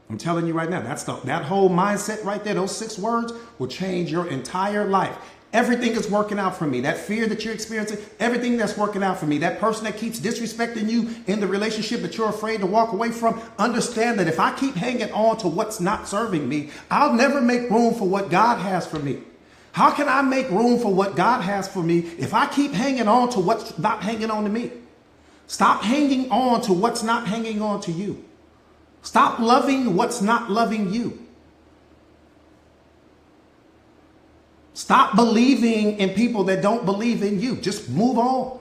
I'm telling you right now, that whole mindset right there, those 6 words will change your entire life. Everything is working out for me. That fear that you're experiencing, everything that's working out for me. That person that keeps disrespecting you in the relationship that you're afraid to walk away from, understand that if I keep hanging on to what's not serving me, I'll never make room for what God has for me. How can I make room for what God has for me if I keep hanging on to what's not hanging on to me? Stop hanging on to what's not hanging on to you. Stop loving what's not loving you. Stop believing in people that don't believe in you. Just move on.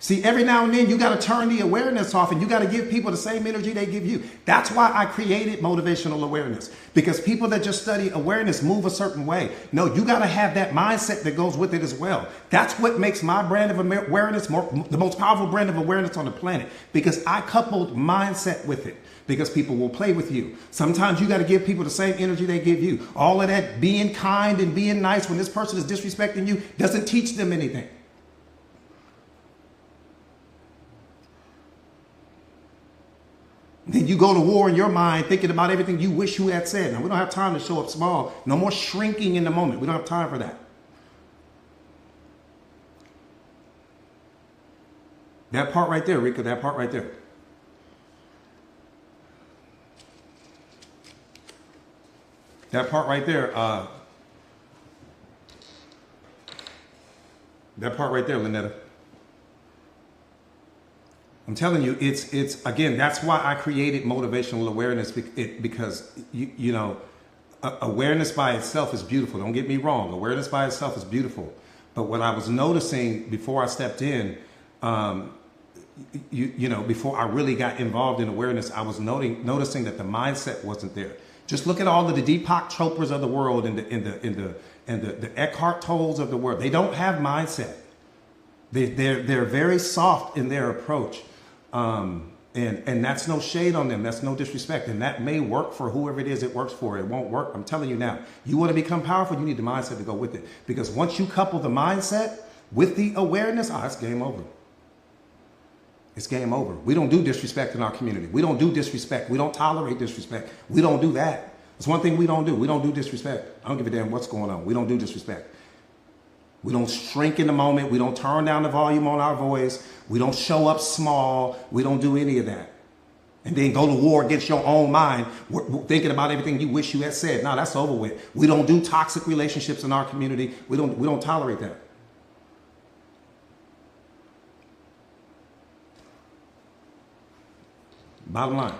See, every now and then you got to turn the awareness off and you got to give people the same energy they give you. That's why I created motivational awareness, because people that just study awareness move a certain way. No, you got to have that mindset that goes with it as well. That's what makes my brand of awareness the most powerful brand of awareness on the planet, because I coupled mindset with it. Because people will play with you. Sometimes you got to give people the same energy they give you. All of that being kind and being nice when this person is disrespecting you doesn't teach them anything. Then you go to war in your mind thinking about everything you wish you had said. Now, we don't have time to show up small. No more shrinking in the moment. We don't have time for that. That part right there, Rika, that part right there. That part right there, Lynetta. I'm telling you, it's again, that's why I created motivational awareness, because you know, awareness by itself is beautiful. Don't get me wrong. Awareness by itself is beautiful. But what I was noticing before I stepped in, you know, before I really got involved in awareness, I was noticing that the mindset wasn't there. Just look at all of the Deepak Chopras of the world and the Eckhart Tolles of the world. They don't have mindset. They're very soft in their approach, and that's no shade on them. That's no disrespect, and that may work for whoever it is it works for. It won't work. I'm telling you now. You want to become powerful, you need the mindset to go with it. Because once you couple the mindset with the awareness, it's game over. It's game over. We don't do disrespect in our community. We don't do disrespect. We don't tolerate disrespect. We don't do that. It's one thing we don't do. We don't do disrespect. I don't give a damn what's going on. We don't do disrespect. We don't shrink in the moment. We don't turn down the volume on our voice. We don't show up small. We don't do any of that. And then go to war against your own mind, thinking about everything you wish you had said. No, that's over with. We don't do toxic relationships in our community. We don't tolerate that. Bottom line.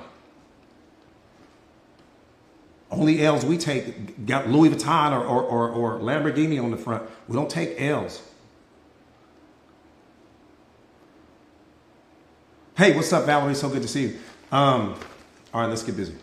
Only L's we take, got Louis Vuitton or Lamborghini on the front. We don't take L's. Hey, what's up, Valerie? So good to see you. All right, let's get busy.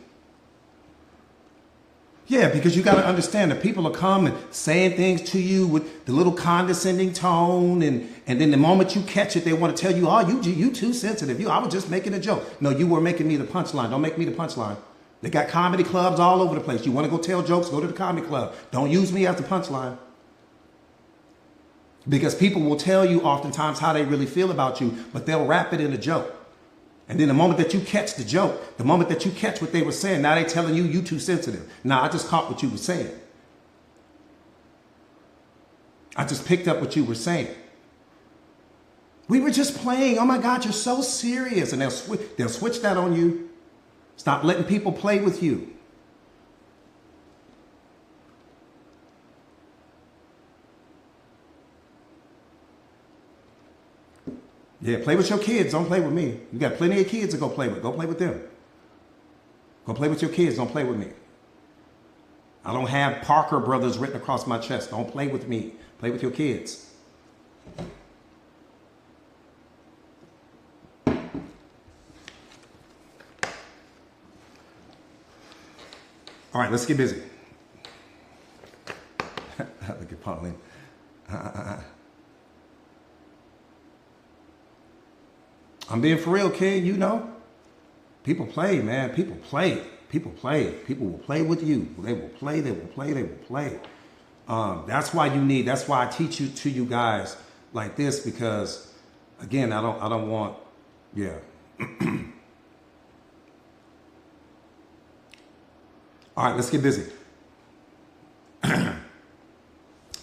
Yeah, because you got to understand that people will come and saying things to you with the little condescending tone, and then the moment you catch it, they want to tell you, oh, you too sensitive. I was just making a joke. No, you were making me the punchline. Don't make me the punchline. They got comedy clubs all over the place. You want to go tell jokes, go to the comedy club. Don't use me as the punchline. Because people will tell you oftentimes how they really feel about you, but they'll wrap it in a joke. And then the moment that you catch the joke, the moment that you catch what they were saying, now they telling you too sensitive. Nah, I just caught what you were saying. I just picked up what you were saying. We were just playing. Oh my God, you're so serious. And they'll switch that on you. Stop letting people play with you. Yeah, play with your kids. Don't play with me. You got plenty of kids to go play with. Go play with them. Go play with your kids. Don't play with me. I don't have Parker Brothers written across my chest. Don't play with me. Play with your kids. All right, let's get busy. Look at Pauline. I'm being for real, kid, you know. People play, man. People play. People play. People will play with you. They will play, they will play, they will play. That's why I teach you to you guys like this, because again, I don't want, yeah. All right, let's get busy.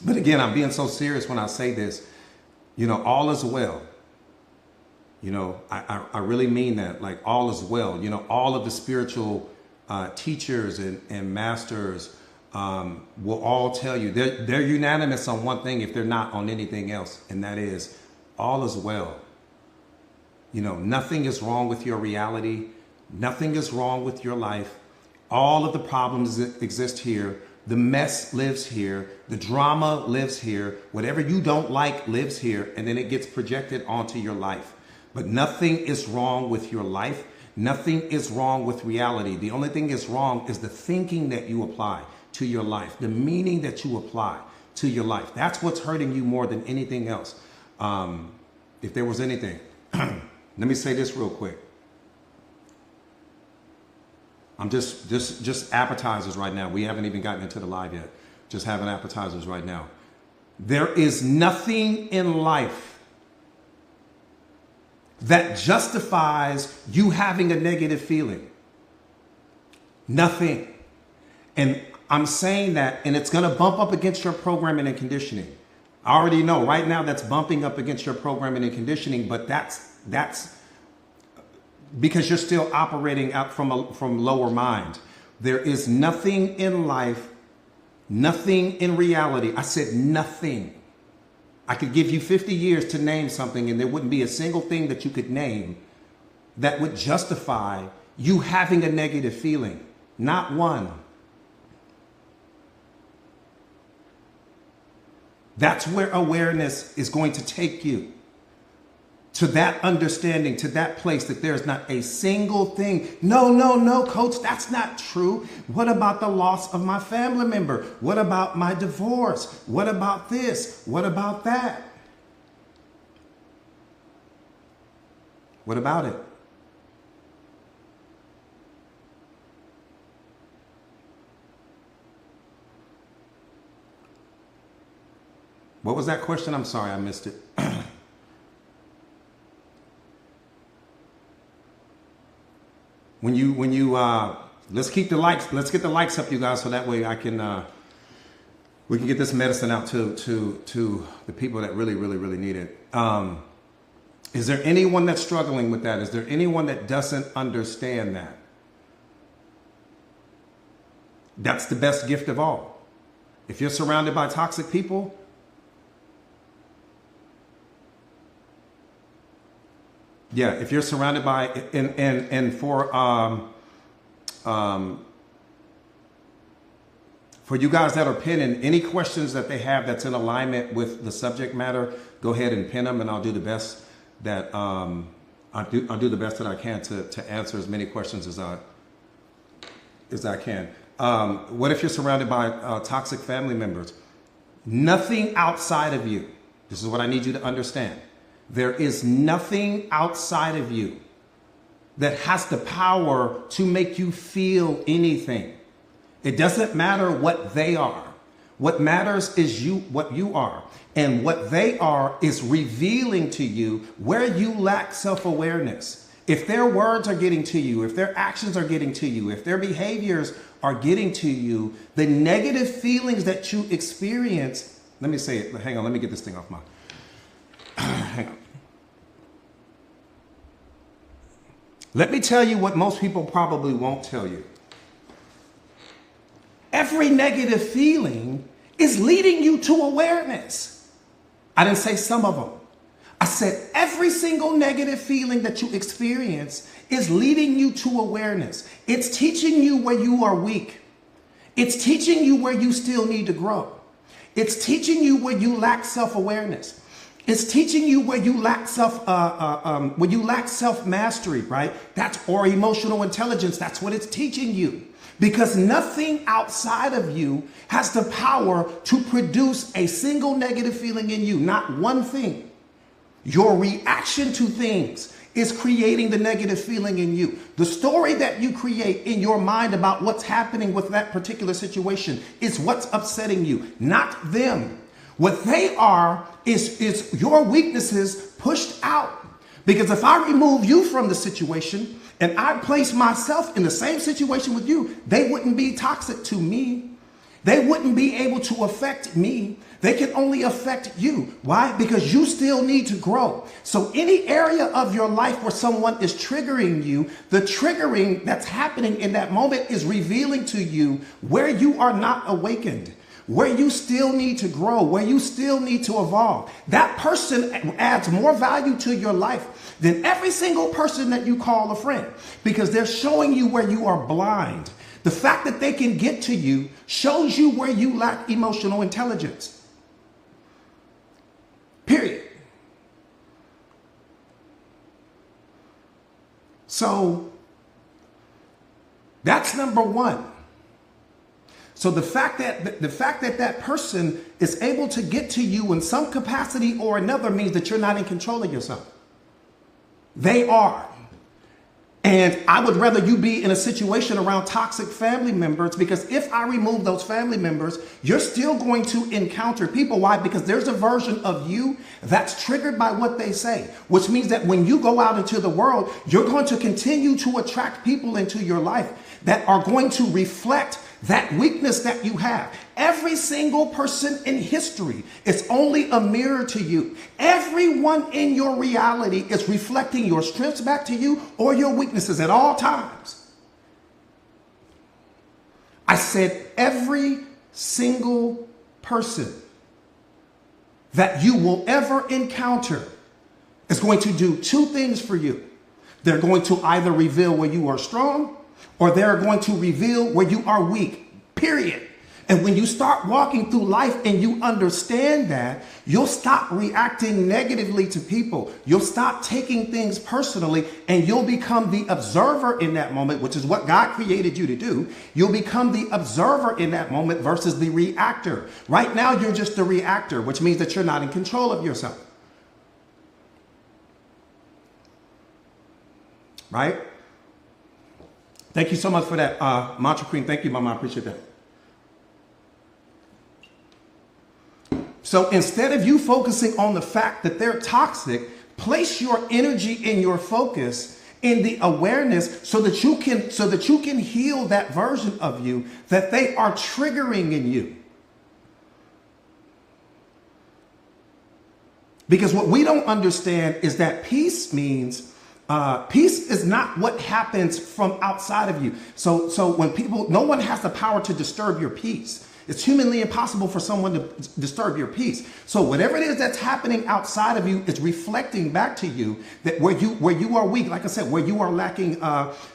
But again, I'm being so serious when I say this. You know, all is well. You know, I really mean that. Like, all is well. You know, all of the spiritual teachers and masters will all tell you they're unanimous on one thing if they're not on anything else, and that is all is well. You know, nothing is wrong with your reality. Nothing is wrong with your life. All of the problems that exist here. The mess lives here. The drama lives here. Whatever you don't like lives here, and then it gets projected onto your life. But nothing is wrong with your life. Nothing is wrong with reality. The only thing is wrong is the thinking that you apply to your life, the meaning that you apply to your life. That's what's hurting you more than anything else. If there was anything, let me say this real quick. I'm just appetizers right now. We haven't even gotten into the live yet. Just having appetizers right now. There is nothing in life that justifies you having a negative feeling. Nothing. And I'm saying that, and it's going to bump up against your programming and conditioning. I already know right now that's bumping up against your programming and conditioning, but that's because you're still operating out from lower mind. There is nothing in life, nothing in reality. I said nothing. I could give you 50 years to name something, and there wouldn't be a single thing that you could name that would justify you having a negative feeling. Not one. That's where awareness is going to take you. To that understanding, to that place that there's not a single thing. No, coach, that's not true. What about the loss of my family member? What about my divorce? What about this? What about that? What about it? What was that question? I'm sorry, I missed it. When you let's keep the likes, let's get the likes up, you guys, so that way I can we can get this medicine out to the people that really need it. Is there anyone that's struggling with that? Is there anyone that doesn't understand that? That's the best gift of all. If you're surrounded by toxic people, yeah, if you're surrounded by, and for you guys that are pinning, any questions that they have that's in alignment with the subject matter, go ahead and pin them, and I'll do the best that I'll do the best that I can to answer as many questions as I can. What if you're surrounded by toxic family members? Nothing outside of you. This is what I need you to understand. There is nothing outside of you that has the power to make you feel anything. It doesn't matter what they are. What matters is what you are. And what they are is revealing to you where you lack self-awareness. If their words are getting to you, if their actions are getting to you, if their behaviors are getting to you, the negative feelings that you experience, let me say it, hang on, let me get this thing off my, hang on. Let me tell you what most people probably won't tell you. Every negative feeling is leading you to awareness. I didn't say some of them. I said every single negative feeling that you experience is leading you to awareness. It's teaching you where you are weak. It's teaching you where you still need to grow. It's teaching you where you lack self-awareness. It's teaching you where you lack self-mastery, right? Or emotional intelligence. That's what it's teaching you. Because nothing outside of you has the power to produce a single negative feeling in you. Not one thing. Your reaction to things is creating the negative feeling in you. The story that you create in your mind about what's happening with that particular situation is what's upsetting you, not them. What they are is your weaknesses pushed out Because if I remove you from the situation and I place myself in the same situation with you, they wouldn't be toxic to me. They wouldn't be able to affect me. They can only affect you. Why? Because you still need to grow. So any area of your life where someone is triggering you, the triggering that's happening in that moment is revealing to you where you are not awakened, where you still need to grow, where you still need to evolve. That person adds more value to your life than every single person that you call a friend, because they're showing you where you are blind. The fact that they can get to you shows you where you lack emotional intelligence. Period. So that's number one. So the fact that that person is able to get to you in some capacity or another means that you're not in control of yourself. They are. And I would rather you be in a situation around toxic family members, because if I remove those family members, you're still going to encounter people. Why? Because there's a version of you that's triggered by what they say, which means that when you go out into the world, you're going to continue to attract people into your life that are going to reflect that weakness that you have. Every single person in history is only a mirror to you. Everyone in your reality is reflecting your strengths back to you or your weaknesses at all times. I said every single person that you will ever encounter is going to do two things for you. They're going to either reveal where you are strong, or they're going to reveal where you are weak, period. And when you start walking through life and you understand that, you'll stop reacting negatively to people. You'll stop taking things personally, and you'll become the observer in that moment, which is what God created you to do. You'll become the observer in that moment versus the reactor. Right now, you're just the reactor, which means that you're not in control of yourself. Right? Thank you so much for that, Mantra Queen. Thank you, Mama. I appreciate that. So instead of you focusing on the fact that they're toxic, place your energy and your focus in the awareness so that you can heal that version of you that they are triggering in you. Because what we don't understand is that peace means peace is not what happens from outside of you. So when people, no one has the power to disturb your peace. It's humanly impossible for someone to disturb your peace. So whatever it is that's happening outside of you is reflecting back to you that where you are weak, like I said, where you are lacking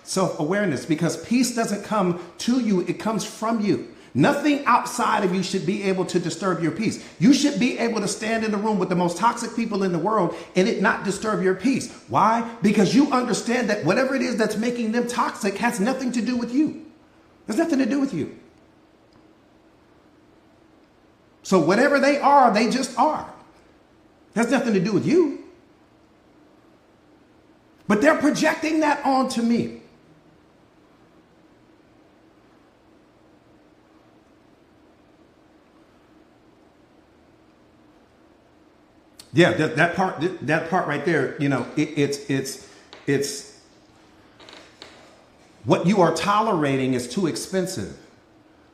self-awareness, because peace doesn't come to you, it comes from you. Nothing outside of you should be able to disturb your peace. You should be able to stand in the room with the most toxic people in the world and it not disturb your peace. Why? Because you understand that whatever it is that's making them toxic has nothing to do with you. There's nothing to do with you. So whatever they are, they just are. Has nothing to do with you. But they're projecting that onto me. Yeah, that part right there, you know, it's what you are tolerating is too expensive.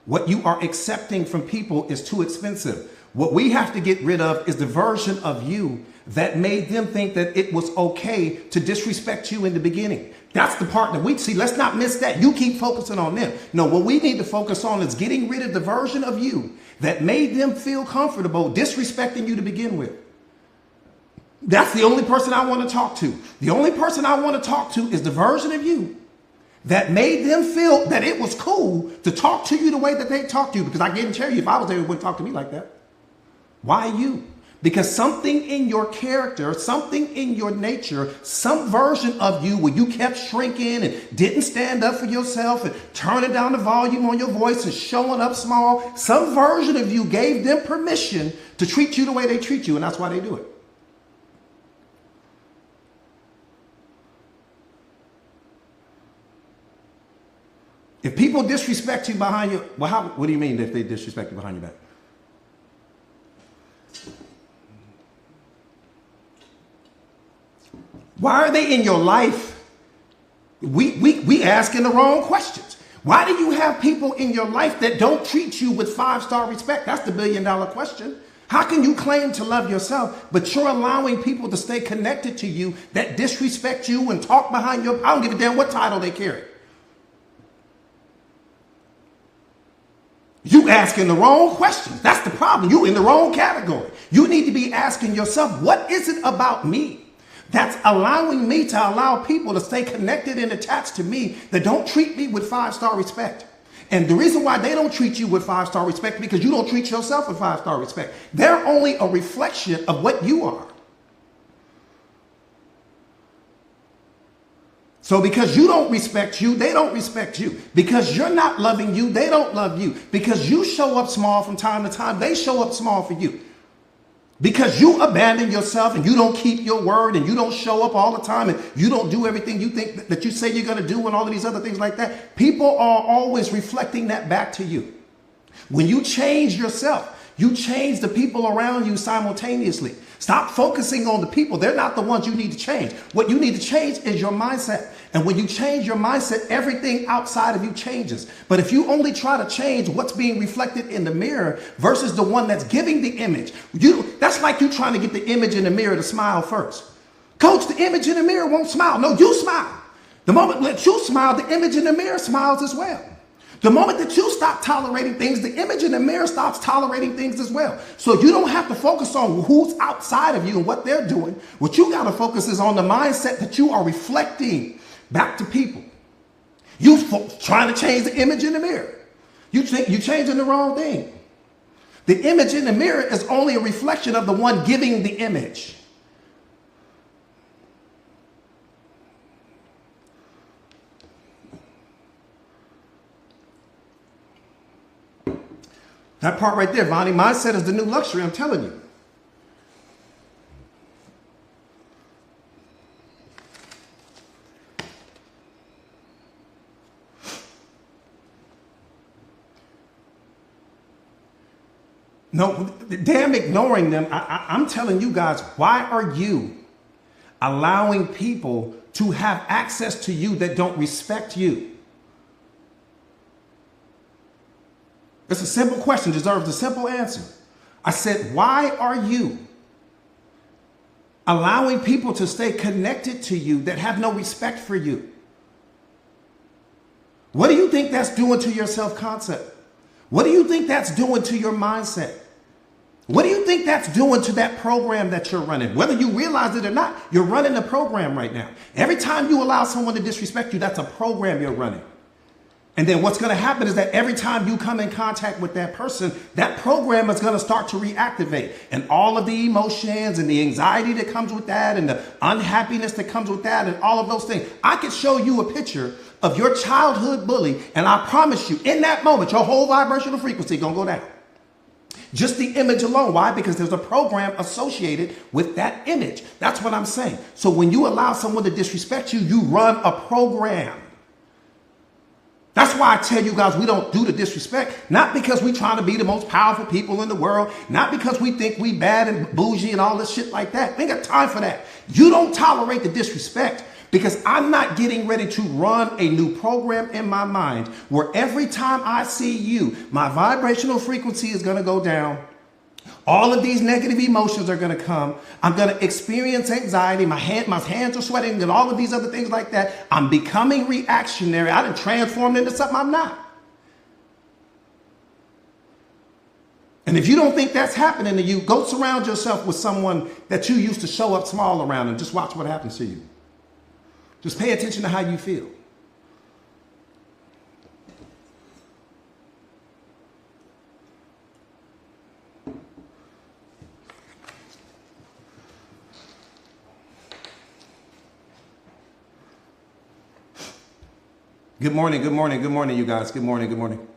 What you are accepting from people is too expensive. What we have to get rid of is the version of you that made them think that it was okay to disrespect you in the beginning. That's the part that we see. Let's not miss that. You keep focusing on them. No, what we need to focus on is getting rid of the version of you that made them feel comfortable disrespecting you to begin with. That's the only person I want to talk to. The only person I want to talk to is the version of you that made them feel that it was cool to talk to you the way that they talk to you. Because I guarantee you, if I was there, they wouldn't talk to me like that. Why you? Because something in your character, something in your nature, some version of you where you kept shrinking and didn't stand up for yourself and turning down the volume on your voice and showing up small, some version of you gave them permission to treat you the way they treat you, and that's why they do it. If people disrespect you behind your, well, what do you mean if they disrespect you behind your back? Why are they in your life? We asking the wrong questions. Why do you have people in your life that don't treat you with 5-star respect? That's the $1 billion question. How can you claim to love yourself, but you're allowing people to stay connected to you that disrespect you and talk behind your... I don't give a damn what title they carry. You asking the wrong questions. That's the problem. You in the wrong category. You need to be asking yourself, what is it about me that's allowing me to allow people to stay connected and attached to me that don't treat me with 5-star respect? And the reason why they don't treat you with 5-star respect is because you don't treat yourself with 5-star respect. They're only a reflection of what you are. So because you don't respect you, they don't respect you. Because you're not loving you, they don't love you. Because you show up small from time to time, they show up small for you. Because you abandon yourself and you don't keep your word and you don't show up all the time and you don't do everything you think that you say you're going to do and all of these other things like that. People are always reflecting that back to you. When you change yourself, you change the people around you simultaneously. Stop focusing on the people. They're not the ones you need to change. What you need to change is your mindset. And when you change your mindset, everything outside of you changes. But if you only try to change what's being reflected in the mirror versus the one that's giving the image, that's like you trying to get the image in the mirror to smile first. Coach, the image in the mirror won't smile. No, you smile. The moment that you smile, the image in the mirror smiles as well. The moment that you stop tolerating things, the image in the mirror stops tolerating things as well. So you don't have to focus on who's outside of you and what they're doing. What you got to focus is on the mindset that you are reflecting back to people. You trying to change the image in the mirror. You're changing the wrong thing. The image in the mirror is only a reflection of the one giving the image. That part right there, Vonnie, mindset is the new luxury, I'm telling you. No, damn ignoring them. I'm telling you guys, why are you allowing people to have access to you that don't respect you? It's a simple question, deserves a simple answer. I said, why are you allowing people to stay connected to you that have no respect for you? What do you think that's doing to your self-concept? What do you think that's doing to your mindset? What do you think that's doing to that program that you're running? Whether you realize it or not, you're running a program right now. Every time you allow someone to disrespect you, that's a program you're running. And then what's going to happen is that every time you come in contact with that person, that program is going to start to reactivate. And all of the emotions and the anxiety that comes with that and the unhappiness that comes with that and all of those things. I could show you a picture of your childhood bully, and I promise you, in that moment, your whole vibrational frequency is going to go down. Just the image alone. Why? Because there's a program associated with that image. That's what I'm saying. So when you allow someone to disrespect you, you run a program. That's why I tell you guys we don't do the disrespect, not because we trying to be the most powerful people in the world, not because we think we bad and bougie and all this shit like that. We ain't got time for that. You don't tolerate the disrespect because I'm not getting ready to run a new program in my mind where every time I see you, my vibrational frequency is going to go down. All of these negative emotions are going to come. I'm going to experience anxiety. My hands are sweating and all of these other things like that. I'm becoming reactionary. I done transformed into something I'm not. And if you don't think that's happening to you, go surround yourself with someone that you used to show up small around and just watch what happens to you. Just pay attention to how you feel. Good morning, good morning, good morning, you guys. Good morning, good morning.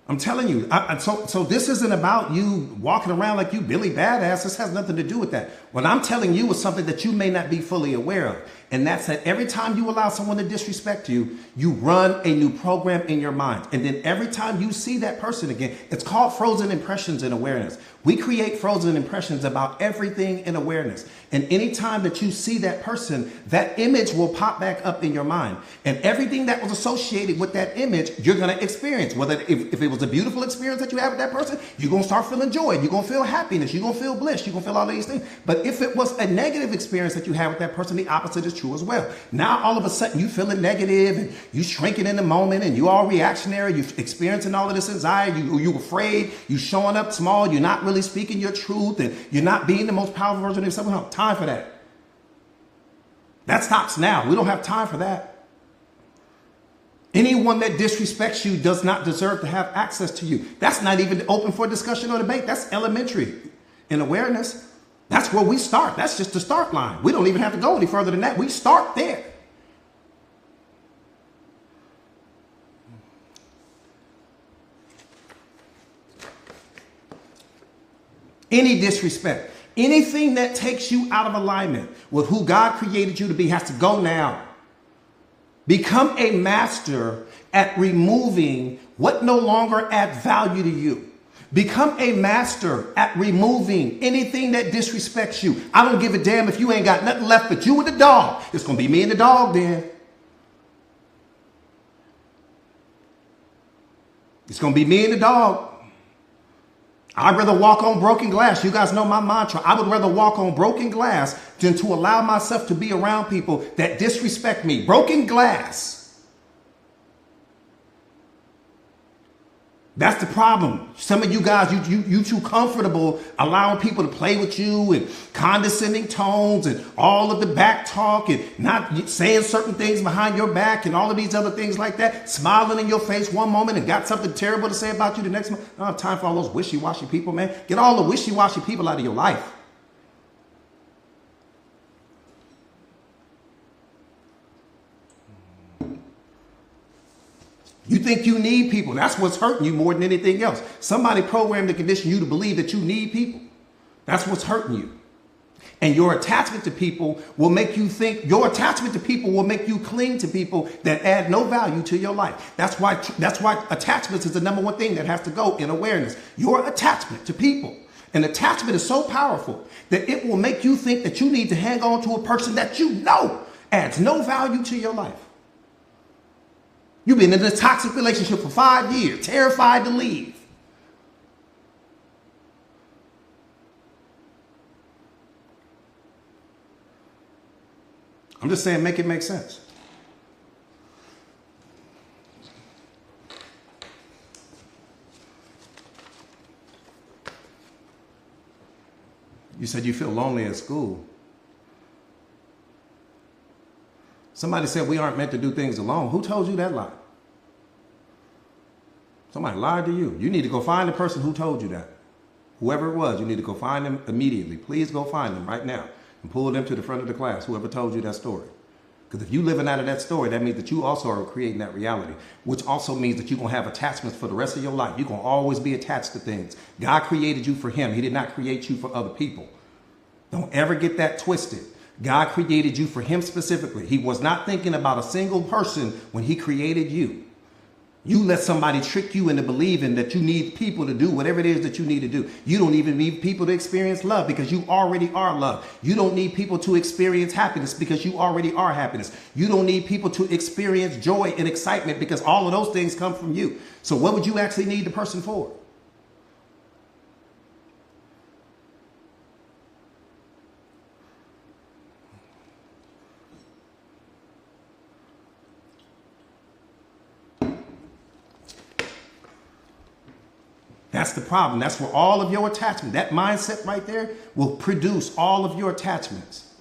I'm telling you, so this isn't about you walking around like you Billy Badass. This has nothing to do with that. What I'm telling you is something that you may not be fully aware of. And that's that every time you allow someone to disrespect you, you run a new program in your mind. And then every time you see that person again, it's called frozen impressions and awareness. We create frozen impressions about everything in awareness. And anytime that you see that person, that image will pop back up in your mind. And everything that was associated with that image, you're going to experience. Whether if it was a beautiful experience that you have with that person, you're going to start feeling joy. You're going to feel happiness. You're going to feel bliss. You're going to feel all these things. But if it was a negative experience that you have with that person, the opposite is true as well. Now, all of a sudden, you feeling negative and you shrinking in the moment and you all reactionary. You're experiencing all of this anxiety. You afraid. You showing up small. You're not really speaking your truth and you're not being the most powerful version of yourself. We don't have time for that. That stops now. We don't have time for that. Anyone that disrespects you does not deserve to have access to you. That's not even open for discussion or debate. That's elementary in awareness. That's where we start. That's just the start line. We don't even have to go any further than that. We start there. Any disrespect, anything that takes you out of alignment with who God created you to be has to go now. Become a master at removing what no longer adds value to you. Become a master at removing anything that disrespects you. I don't give a damn if you ain't got nothing left but you and the dog. It's going to be me and the dog then. It's going to be me and the dog. I'd rather walk on broken glass. You guys know my mantra. I would rather walk on broken glass than to allow myself to be around people that disrespect me. Broken glass. That's the problem. Some of you guys, you too comfortable allowing people to play with you and condescending tones and all of the back talk and not saying certain things behind your back and all of these other things like that. Smiling in your face one moment and got something terrible to say about you the next month. I don't have time for all those wishy-washy people, man. Get all the wishy-washy people out of your life. You think you need people. That's what's hurting you more than anything else. Somebody programmed to condition you to believe that you need people. That's what's hurting you. And your attachment to people will make you think, your attachment to people will make you cling to people that add no value to your life. That's why attachments is the number one thing that has to go in awareness. Your attachment to people. An attachment is so powerful that it will make you think that you need to hang on to a person that you know adds no value to your life. You've been in a toxic relationship for 5 years, terrified to leave. I'm just saying, make it make sense. You said you feel lonely at school. Somebody said we aren't meant to do things alone. Who told you that lie? Somebody lied to you. You need to go find the person who told you that. Whoever it was, you need to go find them immediately. Please go find them right now and pull them to the front of the class, whoever told you that story. Because if you're living out of that story, that means that you also are creating that reality, which also means that you're going to have attachments for the rest of your life. You're going to always be attached to things. God created you for him. He did not create you for other people. Don't ever get that twisted. God created you for him specifically. He was not thinking about a single person when he created you. You let somebody trick you into believing that you need people to do whatever it is that you need to do. You don't even need people to experience love because you already are love. You don't need people to experience happiness because you already are happiness. You don't need people to experience joy and excitement because all of those things come from you. So what would you actually need the person for? That's the problem. That's where all of your attachment, that mindset right there will produce all of your attachments.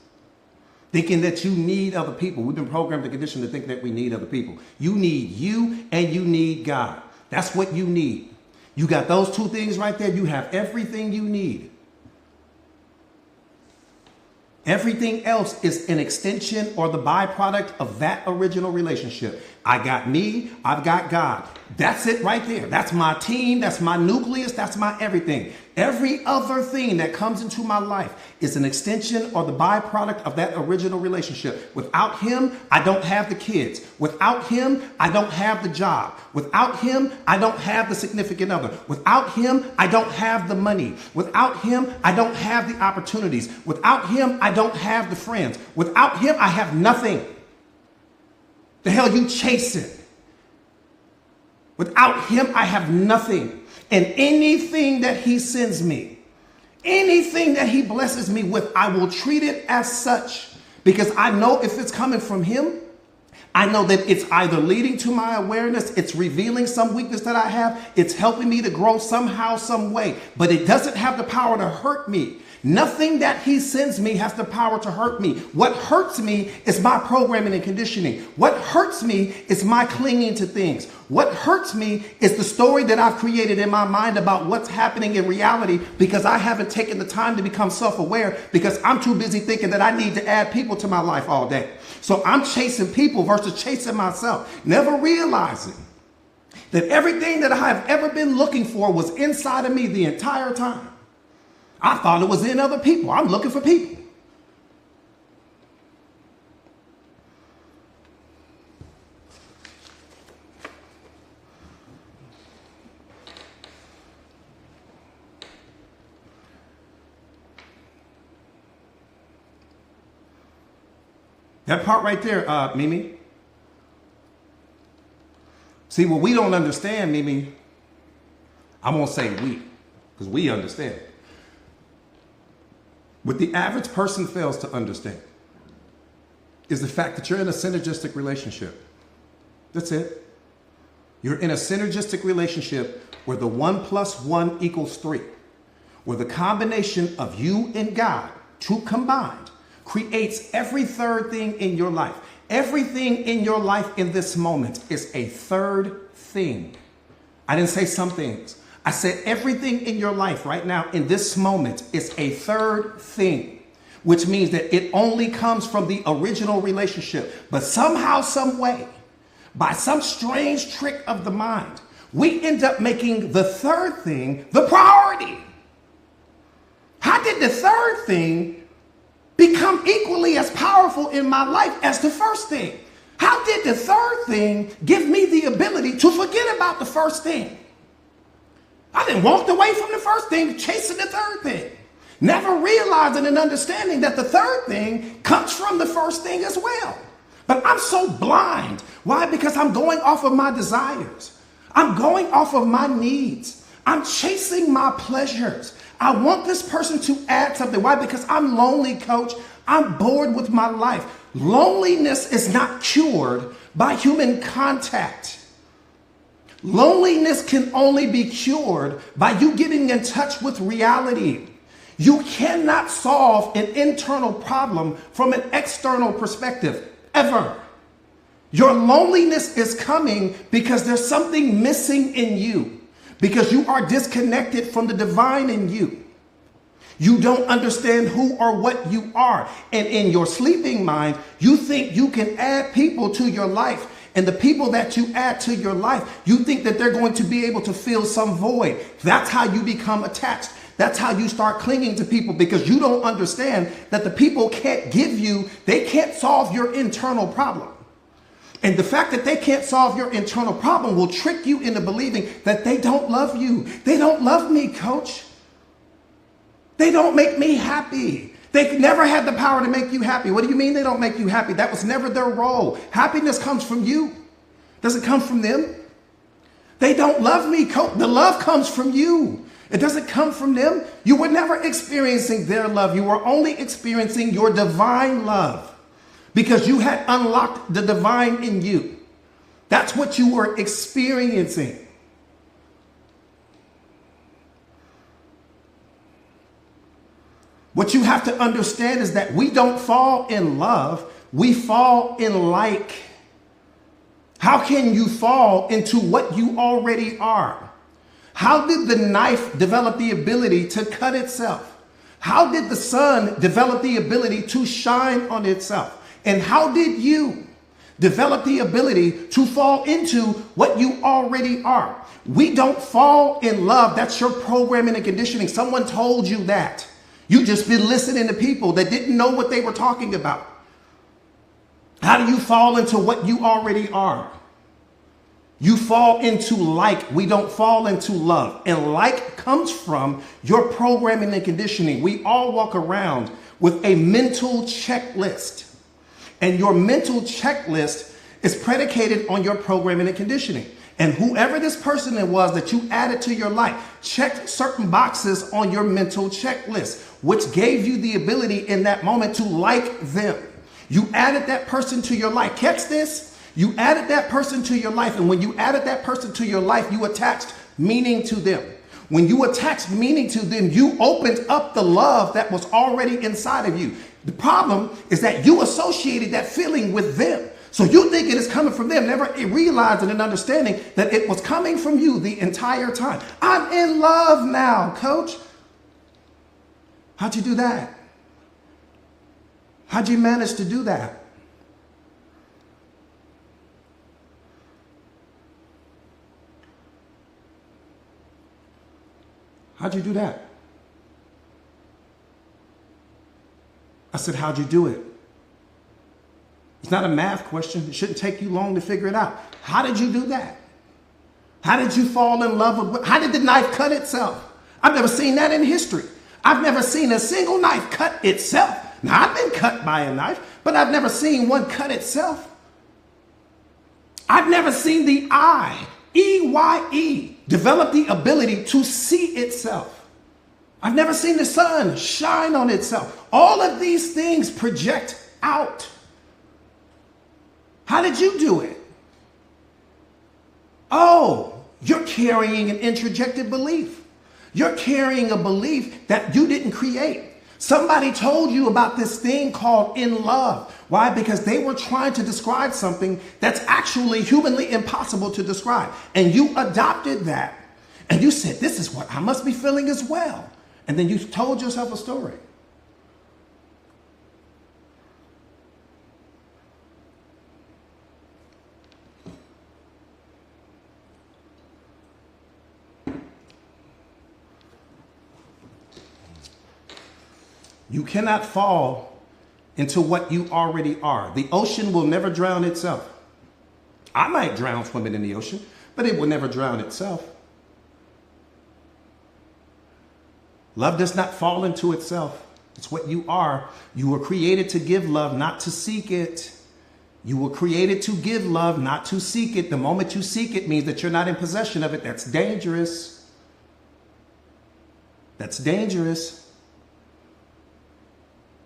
Thinking that you need other people. We've been programmed and conditioned to think that we need other people. You need you and you need God. That's what you need. You got those two things right there. You have everything you need. Everything else is an extension or the byproduct of that original relationship. I got me, I've got God. That's it right there. That's my team, that's my nucleus, that's my everything. Every other thing that comes into my life is an extension or the byproduct of that original relationship. Without him, I don't have the kids. Without him, I don't have the job. Without him, I don't have the significant other. Without him, I don't have the money. Without him, I don't have the opportunities. Without him, I don't have the friends. Without him, I have nothing. The hell you chasing? Without him, I have nothing. And anything that he sends me, anything that he blesses me with, I will treat it as such, because I know if it's coming from him, I know that it's either leading to my awareness, it's revealing some weakness that I have, it's helping me to grow somehow, some way, but it doesn't have the power to hurt me. Nothing that he sends me has the power to hurt me. What hurts me is my programming and conditioning. What hurts me is my clinging to things. What hurts me is the story that I've created in my mind about what's happening in reality, because I haven't taken the time to become self-aware, because I'm too busy thinking that I need to add people to my life all day. So I'm chasing people versus chasing myself, never realizing that everything that I have ever been looking for was inside of me the entire time. I thought it was in other people. I'm looking for people. That part right there, Mimi. See, what we don't understand, Mimi, I'm going to say we, because we understand. What the average person fails to understand is the fact that you're in a synergistic relationship. That's it. You're in a synergistic relationship where the 1 + 1 = 3, where the combination of you and God, two combined, creates every third thing in your life. Everything in your life in this moment is a third thing. I didn't say some things. I said everything in your life right now in this moment is a third thing, which means that it only comes from the original relationship. But somehow, some way, by some strange trick of the mind, we end up making the third thing the priority. How did the third thing become equally as powerful in my life as the first thing? How did the third thing give me the ability to forget about the first thing? I then walked away from the first thing, chasing the third thing, never realizing and understanding that the third thing comes from the first thing as well. But I'm so blind. Why? Because I'm going off of my desires. I'm going off of my needs. I'm chasing my pleasures. I want this person to add something. Why? Because I'm lonely, coach. I'm bored with my life. Loneliness is not cured by human contact. Loneliness can only be cured by you getting in touch with reality. You cannot solve an internal problem from an external perspective, ever. Your loneliness is coming because there's something missing in you, because you are disconnected from the divine in you. You don't understand who or what you are. And in your sleeping mind, you think you can add people to your life. And the people that you add to your life, you think that they're going to be able to fill some void. That's how you become attached. That's how you start clinging to people, because you don't understand that the people can't give you, they can't solve your internal problem. And the fact that they can't solve your internal problem will trick you into believing that they don't love you. They don't love me, coach. They don't make me happy. They never had the power to make you happy. What do you mean they don't make you happy? That was never their role. Happiness comes from you. Doesn't come from them. They don't love me. The love comes from you. It doesn't come from them. You were never experiencing their love. You were only experiencing your divine love, because you had unlocked the divine in you. That's what you were experiencing. What you have to understand is that we don't fall in love, we fall in like. How can you fall into what you already are? How did the knife develop the ability to cut itself? How did the sun develop the ability to shine on itself? And how did you Develop the ability to fall into what you already are. We don't fall in love. That's your programming and conditioning. Someone told you that. You just been listening to people that didn't know what they were talking about. How do you fall into what you already are? You fall into like. We don't fall into love. And like comes from your programming and conditioning. We all walk around with a mental checklist. And your mental checklist is predicated on your programming and conditioning. And whoever this person it was that you added to your life checked certain boxes on your mental checklist, which gave you the ability in that moment to like them. You added that person to your life. Catch this. You added that person to your life. And when you added that person to your life, you attached meaning to them. When you attached meaning to them, you opened up the love that was already inside of you. The problem is that you associated that feeling with them. So you think it is coming from them, never realizing and understanding that it was coming from you the entire time. I'm in love now, coach. How'd you do that? How'd you manage to do that? How'd you do that? I said, how'd you do it? It's not a math question. It shouldn't take you long to figure it out. How did you do that? How did you fall in love with, how did the knife cut itself? I've never seen that in history. I've never seen a single knife cut itself. Now, I've been cut by a knife, but I've never seen one cut itself. I've never seen the eye, EYE, develop the ability to see itself. I've never seen the sun shine on itself. All of these things project out. How did you do it? Oh, you're carrying an introjected belief. You're carrying a belief that you didn't create. Somebody told you about this thing called in love. Why? Because they were trying to describe something that's actually humanly impossible to describe. And you adopted that. And you said, this is what I must be feeling as well. And then you told yourself a story. You cannot fall into what you already are. The ocean will never drown itself. I might drown swimming in the ocean, but it will never drown itself. Love does not fall into itself. It's what you are. You were created to give love, not to seek it. You were created to give love, not to seek it. The moment you seek it means that you're not in possession of it. That's dangerous. That's dangerous.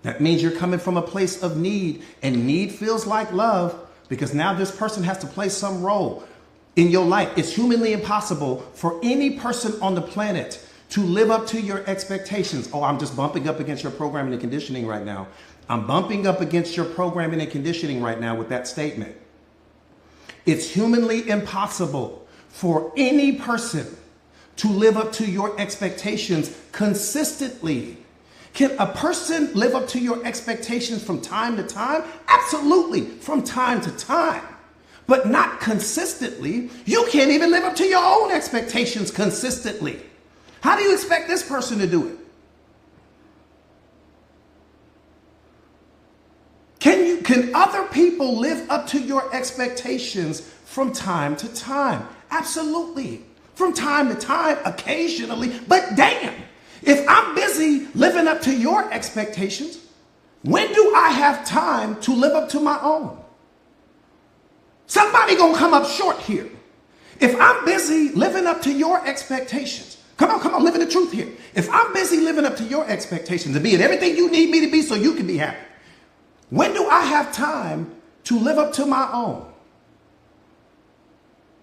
That means you're coming from a place of need, and need feels like love because now this person has to play some role in your life. It's humanly impossible for any person on the planet to live up to your expectations. Oh, I'm just bumping up against your programming and conditioning right now. I'm bumping up against your programming and conditioning right now with that statement. It's humanly impossible for any person to live up to your expectations consistently. Can a person live up to your expectations from time to time? Absolutely, from time to time, but not consistently. You can't even live up to your own expectations consistently. How do you expect this person to do it? Can other people live up to your expectations from time to time? Absolutely. From time to time, occasionally, but damn. If I'm busy living up to your expectations, when do I have time to live up to my own? Somebody gonna come up short here. If I'm busy living up to your expectations, come on, living the truth here. If I'm busy living up to your expectations and being everything you need me to be so you can be happy, when do I have time to live up to my own?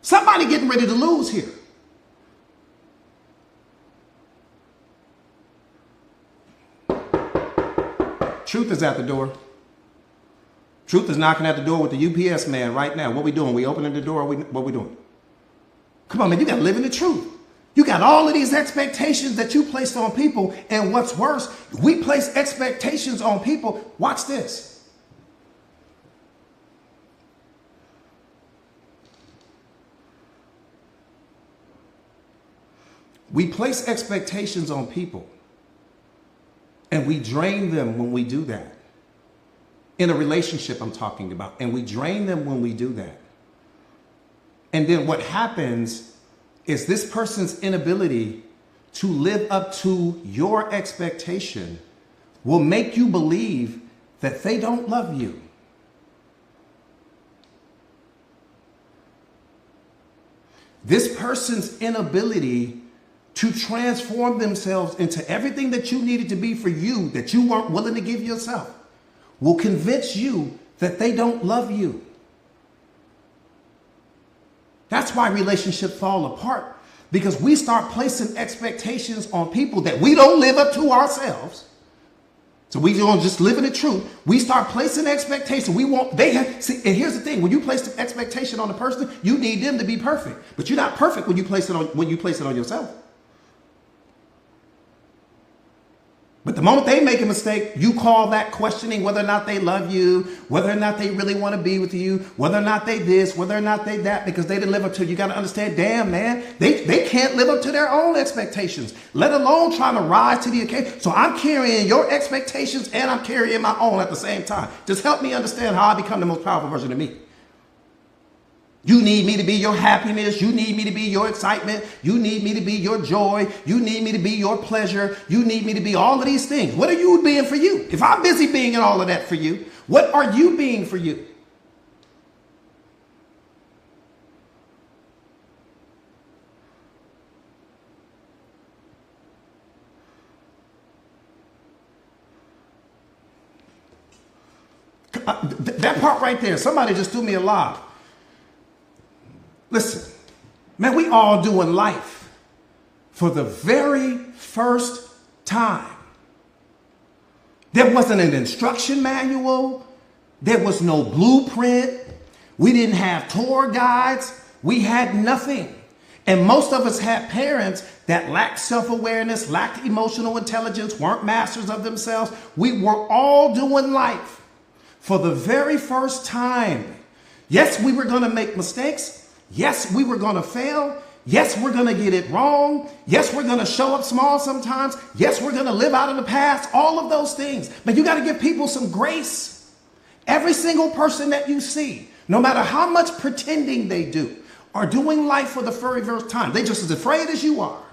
Somebody getting ready to lose here. Truth is at the door. Truth is knocking at the door with the UPS man right now. What we doing? We opening the door? Or what we doing? Come on, man. You got to live in the truth. You got all of these expectations that you placed on people. And what's worse, we place expectations on people. Watch this. We place expectations on people and we drain them when we do that. In a relationship, I'm talking about, and we drain them when we do that. And then what happens is this person's inability to live up to your expectation will make you believe that they don't love you. This person's inability to transform themselves into everything that you needed to be for you, that you weren't willing to give yourself, will convince you that they don't love you. That's why relationships fall apart, because we start placing expectations on people that we don't live up to ourselves. So we don't just live in the truth. We start placing expectations. And here's the thing: when you place the expectation on a person, you need them to be perfect. But you're not perfect when you place it on yourself. But the moment they make a mistake, you call that questioning whether or not they love you, whether or not they really want to be with you, whether or not they this, whether or not they that, because they didn't live up to it. You got to understand, damn, man, they can't live up to their own expectations, let alone trying to rise to the occasion. So I'm carrying your expectations and I'm carrying my own at the same time. Just help me understand how I become the most powerful version of me. You need me to be your happiness. You need me to be your excitement. You need me to be your joy. You need me to be your pleasure. You need me to be all of these things. What are you being for you? If I'm busy being all of that for you, what are you being for you? That part right there, somebody just threw me a lob. Listen, man, we all doing life for the very first time. There wasn't an instruction manual. There was no blueprint. We didn't have tour guides. We had nothing. And most of us had parents that lacked self-awareness, lacked emotional intelligence, weren't masters of themselves. We were all doing life for the very first time. Yes, we were going to make mistakes. Yes, we were going to fail. Yes, we're going to get it wrong. Yes, we're going to show up small sometimes. Yes, we're going to live out of the past. All of those things. But you got to give people some grace. Every single person that you see, no matter how much pretending they do, are doing life for the very first time. They're just as afraid as you are.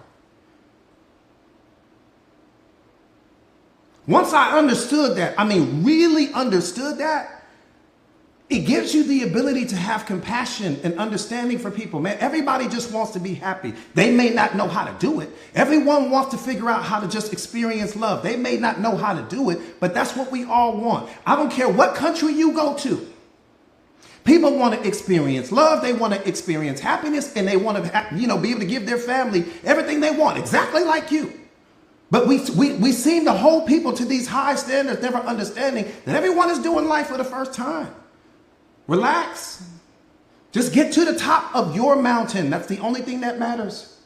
Once I understood that, really understood that, it gives you the ability to have compassion and understanding for people. Man, everybody just wants to be happy. They may not know how to do it. Everyone wants to figure out how to just experience love. They may not know how to do it, but that's what we all want. I don't care what country you go to. People want to experience love. They want to experience happiness, and they want to, be able to give their family everything they want, exactly like you. But we seem to hold people to these high standards, never understanding that everyone is doing life for the first time. Relax. Just get to the top of your mountain. That's the only thing that matters.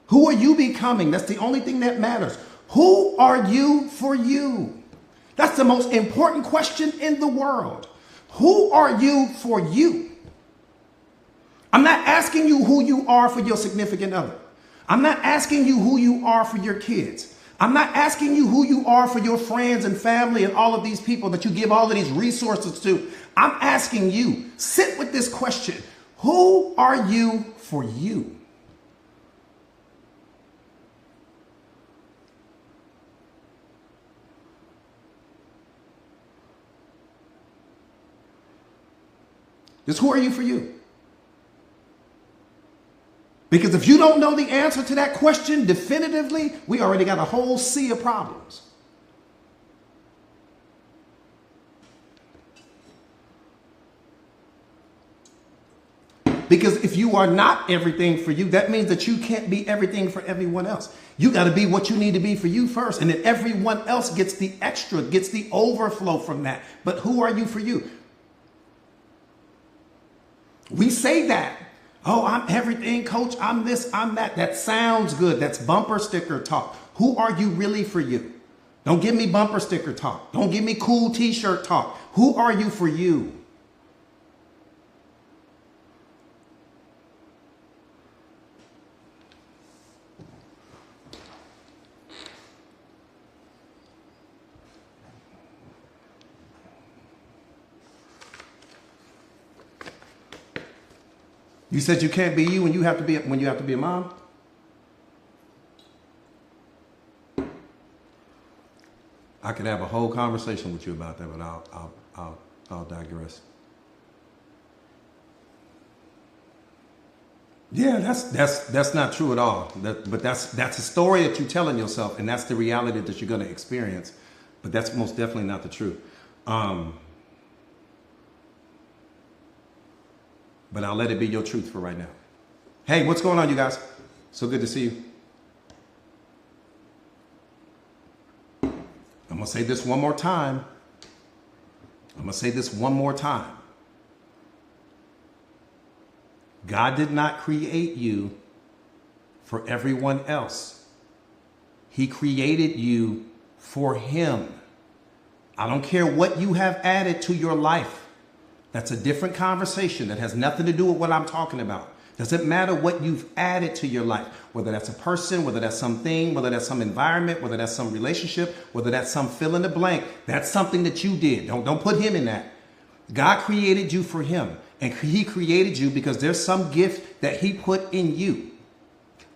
Who are you becoming? That's the only thing that matters. Who are you for you? That's the most important question in the world. Who are you for you? I'm not asking you who you are for your significant other. I'm not asking you who you are for your kids. I'm not asking you who you are for your friends and family and all of these people that you give all of these resources to. I'm asking you, sit with this question. Who are you for you? Just who are you for you? Because if you don't know the answer to that question definitively, we already got a whole sea of problems. Because if you are not everything for you, that means that you can't be everything for everyone else. You got to be what you need to be for you first. And then everyone else gets the extra, gets the overflow from that. But who are you for you? We say that. Oh, I'm everything, coach. I'm this, I'm that. That sounds good. That's bumper sticker talk. Who are you really for you? Don't give me bumper sticker talk. Don't give me cool t-shirt talk. Who are you for you? You said you can't be you when you have to be a mom? I could have a whole conversation with you about that, but I'll digress. Yeah, that's not true at all. But that's a story that you're telling yourself, and that's the reality that you're going to experience. But that's most definitely not the truth. But I'll let it be your truth for right now. Hey, what's going on, you guys? So good to see you. I'm going to say this one more time. God did not create you for everyone else. He created you for Him. I don't care what you have added to your life. That's a different conversation that has nothing to do with what I'm talking about. Doesn't matter what you've added to your life, whether that's a person, whether that's something, whether that's some environment, whether that's some relationship, whether that's some fill in the blank. That's something that you did. Don't put Him in that. God created you for Him, and He created you because there's some gift that He put in you.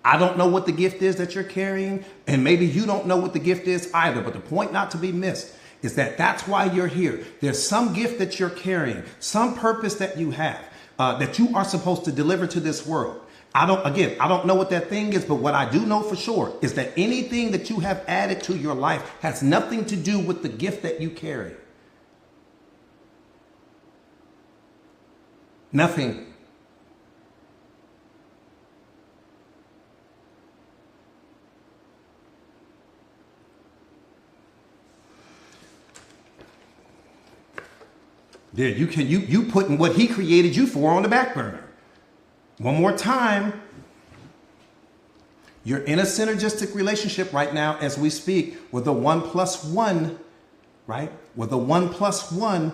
I don't know what the gift is that you're carrying, and maybe you don't know what the gift is either, but the point not to be missed is that that's why you're here. There's some gift that you're carrying, some purpose that you have, that you are supposed to deliver to this world. I don't know what that thing is, but what I do know for sure is that anything that you have added to your life has nothing to do with the gift that you carry. Nothing. Yeah, you putting what He created you for on the back burner. One more time. You're in a synergistic relationship right now as we speak with the 1+1, right? With the 1+1,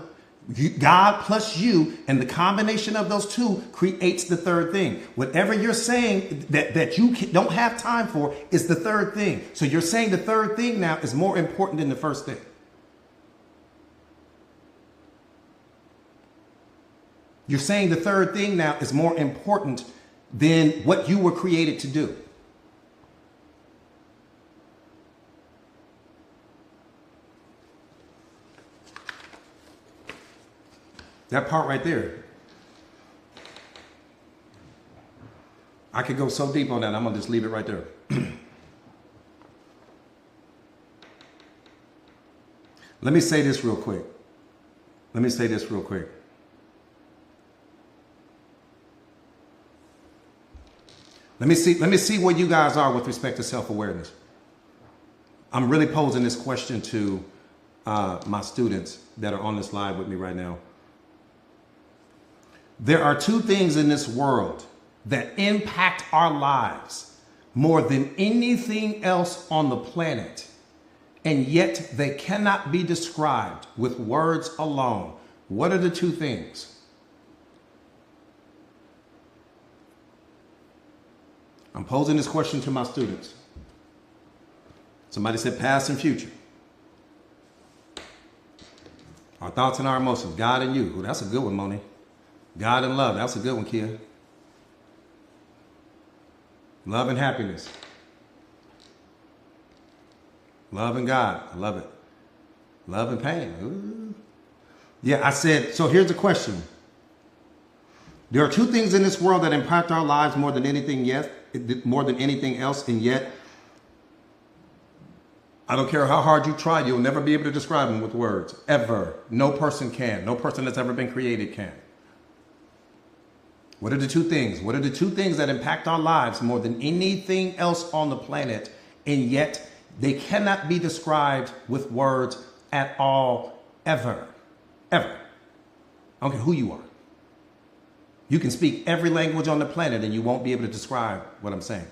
God plus you, and the combination of those two creates the third thing. Whatever you're saying that you don't have time for is the third thing. So you're saying the third thing now is more important than the first thing. You're saying the third thing now is more important than what you were created to do. That part right there. I could go so deep on that, I'm going to just leave it right there. Let me say this real quick. Let me see where you guys are with respect to self-awareness. I'm really posing this question to my students that are on this live with me right now. There are two things in this world that impact our lives more than anything else on the planet, and yet they cannot be described with words alone. What are the two things? I'm posing this question to my students. Somebody said past and future. Our thoughts and our emotions, God and you. Ooh, that's a good one, Moni. God and love, that's a good one, Kia. Love and happiness. Love and God, I love it. Love and pain. Ooh. Yeah, I said, so here's the question. There are two things in this world that impact our lives more than anything else, and yet I don't care how hard you try, you'll never be able to describe them with words, ever. No person can. No person that's ever been created can. What are the two things? What are the two things that impact our lives more than anything else on the planet, and yet they cannot be described with words at all, ever? Ever. I don't care who you are. You can speak every language on the planet and you won't be able to describe what I'm saying.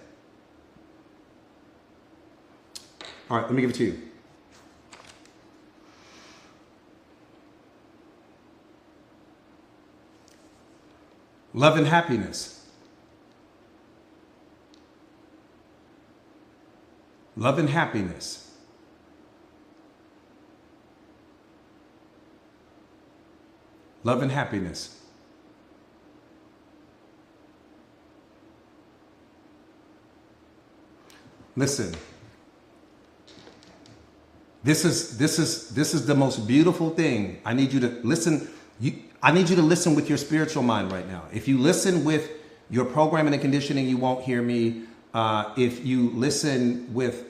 All right, let me give it to you. Love and happiness. Love and happiness. Love and happiness. Listen. This is the most beautiful thing. I need you to listen. I need you to listen with your spiritual mind right now. If you listen with your programming and conditioning, you won't hear me. If you listen with,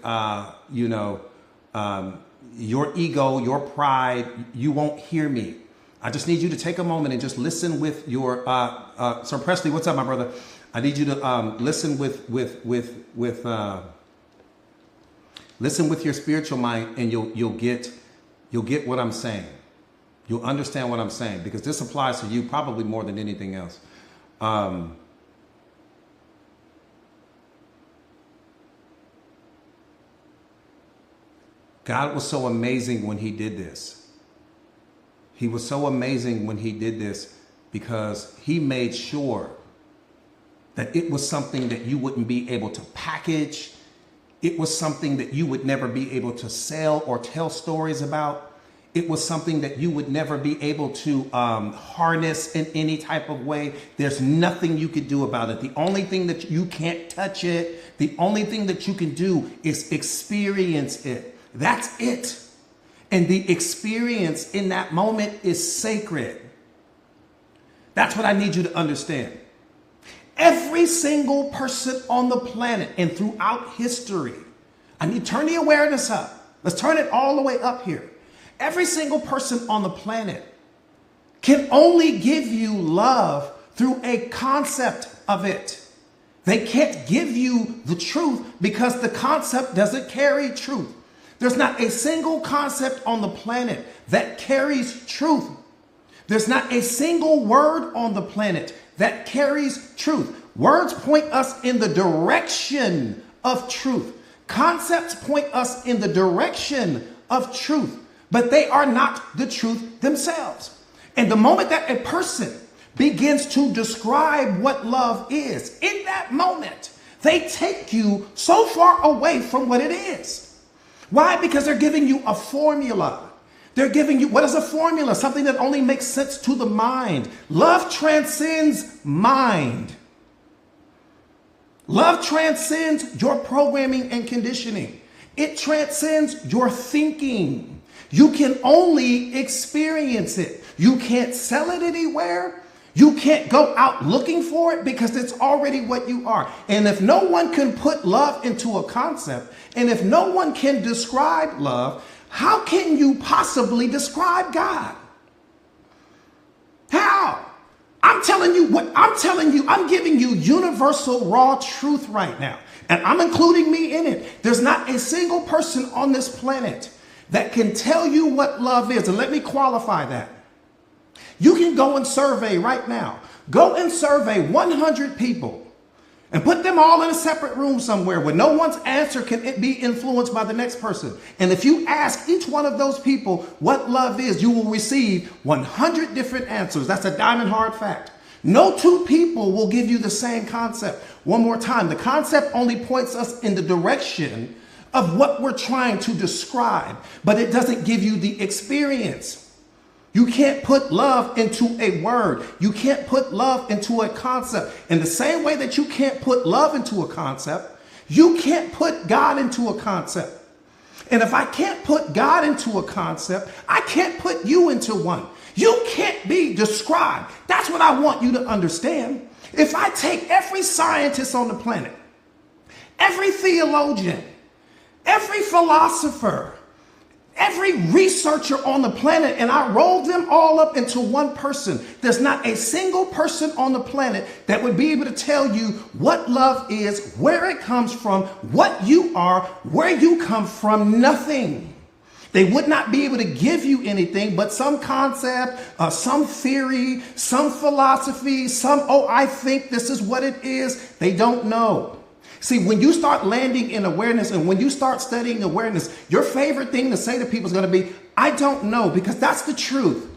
your ego, your pride, you won't hear me. I just need you to take a moment and just listen with your, Sir Presley, what's up, my brother? I need you to listen listen with your spiritual mind, and you'll get what I'm saying. You'll understand what I'm saying, because this applies to you probably more than anything else. God was so amazing when he did this. He was so amazing when he did this because he made sure that it was something that you wouldn't be able to package. It was something that you would never be able to sell or tell stories about. It was something that you would never be able to harness in any type of way. There's nothing you could do about it. The only thing that you can't touch it, the only thing that you can do is experience it. That's it. And the experience in that moment is sacred. That's what I need you to understand. Every single person on the planet and throughout history, I need to turn the awareness up. Let's turn it all the way up here. Every single person on the planet can only give you love through a concept of it. They can't give you the truth because the concept doesn't carry truth. There's not a single concept on the planet that carries truth. There's not a single word on the planet that carries truth. Words point us in the direction of truth. Concepts point us in the direction of truth, but they are not the truth themselves. And the moment that a person begins to describe what love is, in that moment, they take you so far away from what it is. Why? Because they're giving you a formula. They're giving you, what is a formula? Something that only makes sense to the mind. Love transcends mind. Love transcends your programming and conditioning. It transcends your thinking. You can only experience it. You can't sell it anywhere. You can't go out looking for it because it's already what you are. And if no one can put love into a concept, and if no one can describe love, how can you possibly describe God? How? I'm telling you, I'm giving you universal raw truth right now. And I'm including me in it. There's not a single person on this planet that can tell you what love is. And let me qualify that. You can go and survey right now. Go and survey 100 people and put them all in a separate room somewhere where no one's answer can be influenced by the next person. And if you ask each one of those people what love is, you will receive 100 different answers. That's a diamond hard fact. No two people will give you the same concept. One more time, the concept only points us in the direction of what we're trying to describe, but it doesn't give you the experience. You can't put love into a word. You can't put love into a concept. In the same way that you can't put love into a concept, you can't put God into a concept. And if I can't put God into a concept, I can't put you into one. You can't be described. That's what I want you to understand. If I take every scientist on the planet, every theologian, every philosopher, every researcher on the planet, and I roll them all up into one person, there's not a single person on the planet that would be able to tell you what love is, where it comes from, what you are, where you come from. Nothing. They would not be able to give you anything but some concept, some theory, some philosophy, I think this is what it is. They don't know. See, when you start landing in awareness and when you start studying awareness, your favorite thing to say to people is going to be, I don't know, because that's the truth.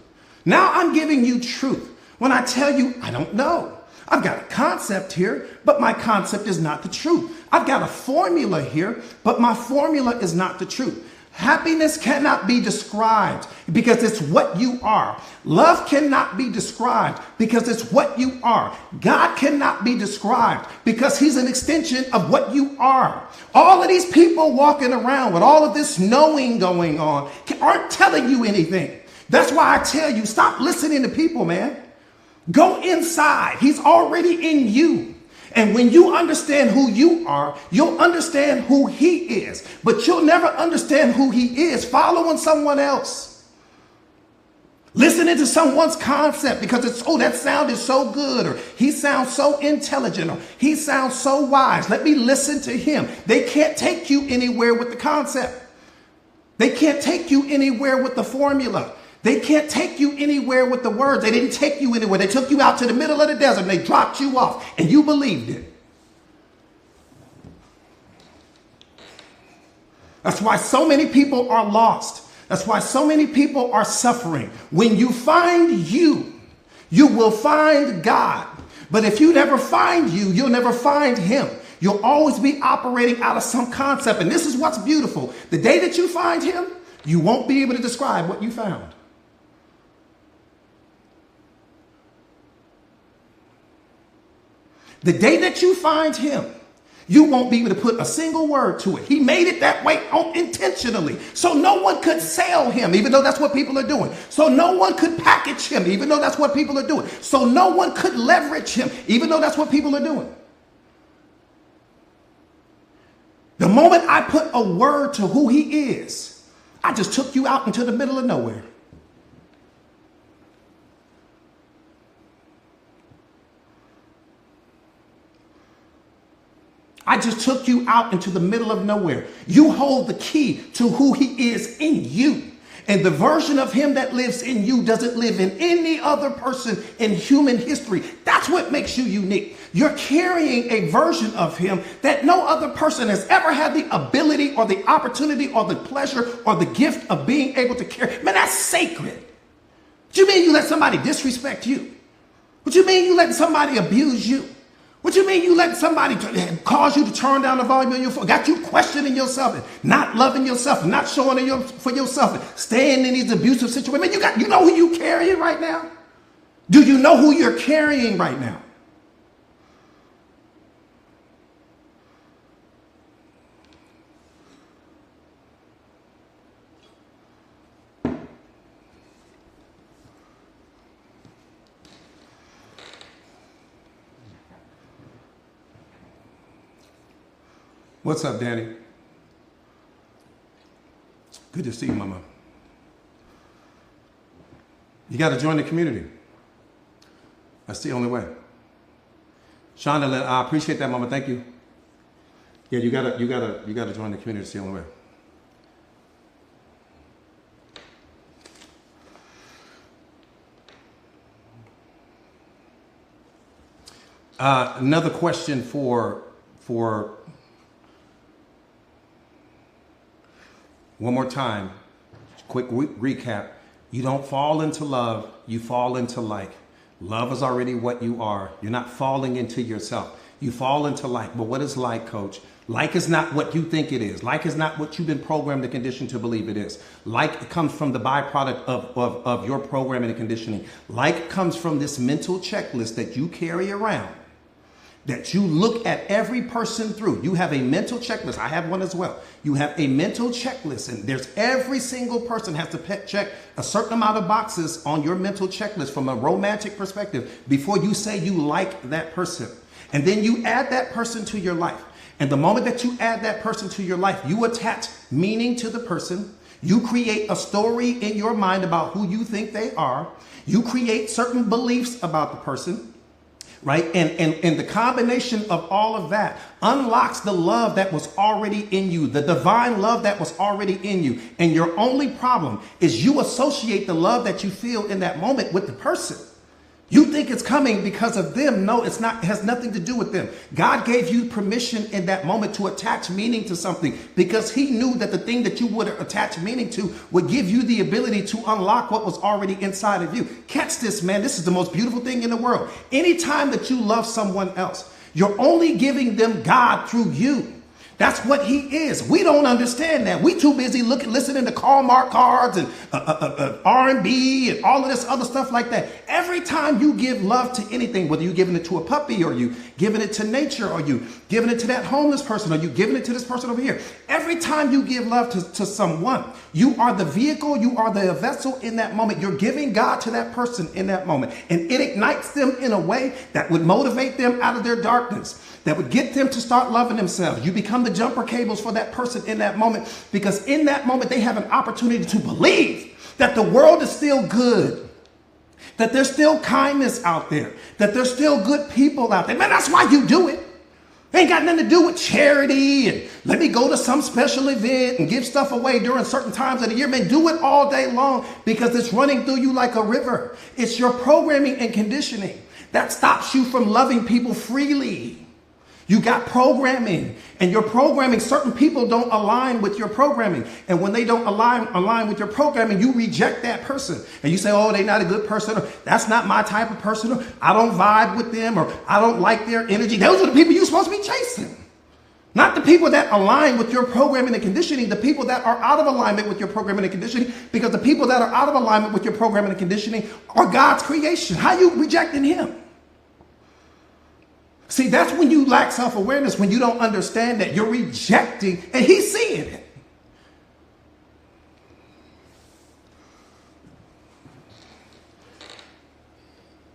Now I'm giving you truth. When I tell you, I don't know. I've got a concept here, but my concept is not the truth. I've got a formula here, but my formula is not the truth. Happiness cannot be described because it's what you are. Love cannot be described because it's what you are. God cannot be described because he's an extension of what you are. All of these people walking around with all of this knowing going on aren't telling you anything. That's why I tell you, stop listening to people, man. Go inside. He's already in you. And when you understand who you are, you'll understand who he is. But you'll never understand who he is following someone else. Listening to someone's concept because it's, oh, that sound is so good, or he sounds so intelligent, or he sounds so wise. Let me listen to him. They can't take you anywhere with the concept. They can't take you anywhere with the formula. They can't take you anywhere with the words. They didn't take you anywhere. They took you out to the middle of the desert and they dropped you off and you believed it. That's why so many people are lost. That's why so many people are suffering. When you find you, you will find God. But if you never find you, you'll never find him. You'll always be operating out of some concept. And this is what's beautiful. The day that you find him, you won't be able to describe what you found. The day that you find him, you won't be able to put a single word to it. He made it that way intentionally. So no one could sell him, even though that's what people are doing. So no one could package him, even though that's what people are doing. So no one could leverage him, even though that's what people are doing. The moment I put a word to who he is, I just took you out into the middle of nowhere. I just took you out into the middle of nowhere. You hold the key to who he is in you. And the version of him that lives in you doesn't live in any other person in human history. That's what makes you unique. You're carrying a version of him that no other person has ever had the ability or the opportunity or the pleasure or the gift of being able to carry. Man, that's sacred. What do you mean you let somebody disrespect you? What do you mean you let somebody abuse you? What you mean you let somebody cause you to turn down the volume of your phone? Got you questioning yourself and not loving yourself, and not showing for yourself, and staying in these abusive situations. Man, you know who you carrying right now? Do you know who you're carrying right now? What's up, Danny? Good to see you, Mama. You got to join the community. That's the only way. Shonda, I appreciate that, Mama. Thank you. Yeah, you gotta join the community. It's the only way. Another question for one more time, quick recap. You don't fall into love, you fall into like. Love is already what you are. You're not falling into yourself. You fall into like. But what is like, coach? Like is not what you think it is. Like is not what you've been programmed and conditioned to believe it is. Like comes from the byproduct of your programming and conditioning. Like comes from this mental checklist that you carry around, that you look at every person through. You have a mental checklist. I have one as well. You have a mental checklist, and there's every single person has to check a certain amount of boxes on your mental checklist from a romantic perspective before you say you like that person. And then you add that person to your life. And the moment that you add that person to your life, you attach meaning to the person. You create a story in your mind about who you think they are. You create certain beliefs about the person. Right? And the combination of all of that unlocks the love that was already in you, the divine love that was already in you. And your only problem is you associate the love that you feel in that moment with the person. You think it's coming because of them. No, it's not. It has nothing to do with them. God gave you permission in that moment to attach meaning to something because he knew that the thing that you would attach meaning to would give you the ability to unlock what was already inside of you. Catch this, man. This is the most beautiful thing in the world. Anytime that you love someone else, you're only giving them God through you. That's what he is. We don't understand that. We too busy listening to Hallmark cards and R&B and all of this other stuff like that. Every time you give love to anything, whether you're giving it to a puppy or you giving it to nature or you giving it to that homeless person or you giving it to this person over here, every time you give love to someone, you are the vehicle, you are the vessel in that moment. You're giving God to that person in that moment. And it ignites them in a way that would motivate them out of their darkness, that would get them to start loving themselves. You become the jumper cables for that person in that moment, because in that moment they have an opportunity to believe that the world is still good, that there's still kindness out there, that there's still good people out there. Man, that's why you do it. It ain't got nothing to do with charity and let me go to some special event and give stuff away during certain times of the year. Man, do it all day long because it's running through you like a river. It's your programming and conditioning that stops you from loving people freely. You got programming, and your programming, certain people don't align with your programming. And when they don't align with your programming, you reject that person. And you say, oh, they're not a good person, or that's not my type of person, or I don't vibe with them, or I don't like their energy. Those are the people you're supposed to be chasing. Not the people that align with your programming and conditioning, the people that are out of alignment with your programming and conditioning, because the people that are out of alignment with your programming and conditioning are God's creation. How are you rejecting him? See, that's when you lack self-awareness, when you don't understand that you're rejecting, and he's seeing it.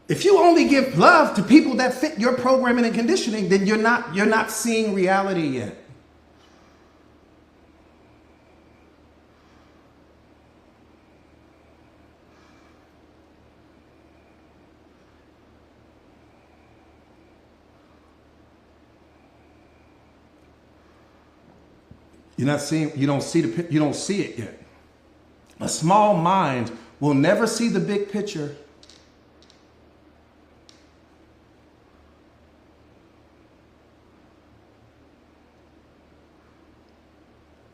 If you only give love to people that fit your programming and conditioning, then you're not seeing reality yet. You're not seeing, you don't see it yet. A small mind will never see the big picture.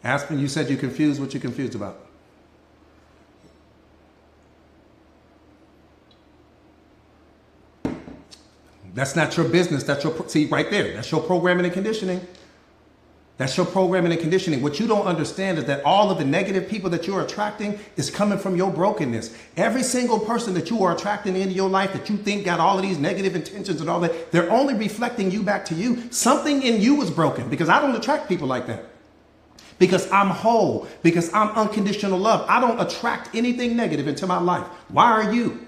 Aspen, you said you're confused. What you confused about? That's not your business. That's your, see right there. That's your programming and conditioning. That's your programming and conditioning. What you don't understand is that all of the negative people that you're attracting is coming from your brokenness. Every single person that you are attracting into your life that you think got all of these negative intentions and all that, they're only reflecting you back to you. Something in you is broken, because I don't attract people like that. Because I'm whole, because I'm unconditional love. I don't attract anything negative into my life. Why are you?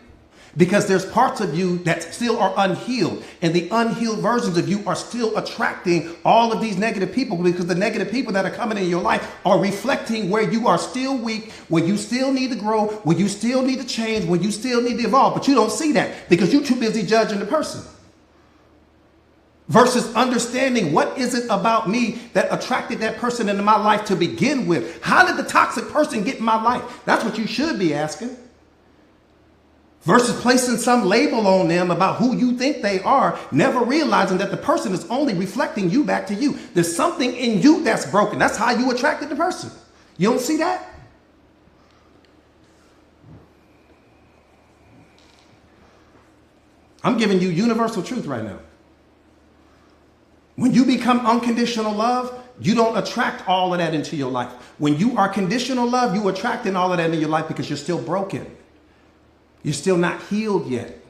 Because there's parts of you that still are unhealed, and the unhealed versions of you are still attracting all of these negative people, because the negative people that are coming in your life are reflecting where you are still weak, where you still need to grow, where you still need to change, where you still need to evolve. But you don't see that because you're too busy judging the person. Versus understanding, what is it about me that attracted that person into my life to begin with? How did the toxic person get in my life? That's what you should be asking. Versus placing some label on them about who you think they are, never realizing that the person is only reflecting you back to you. There's something in you that's broken. That's how you attracted the person. You don't see that? I'm giving you universal truth right now. When you become unconditional love, you don't attract all of that into your life. When you are conditional love, you attracting all of that into your life because you're still broken. You're still not healed yet.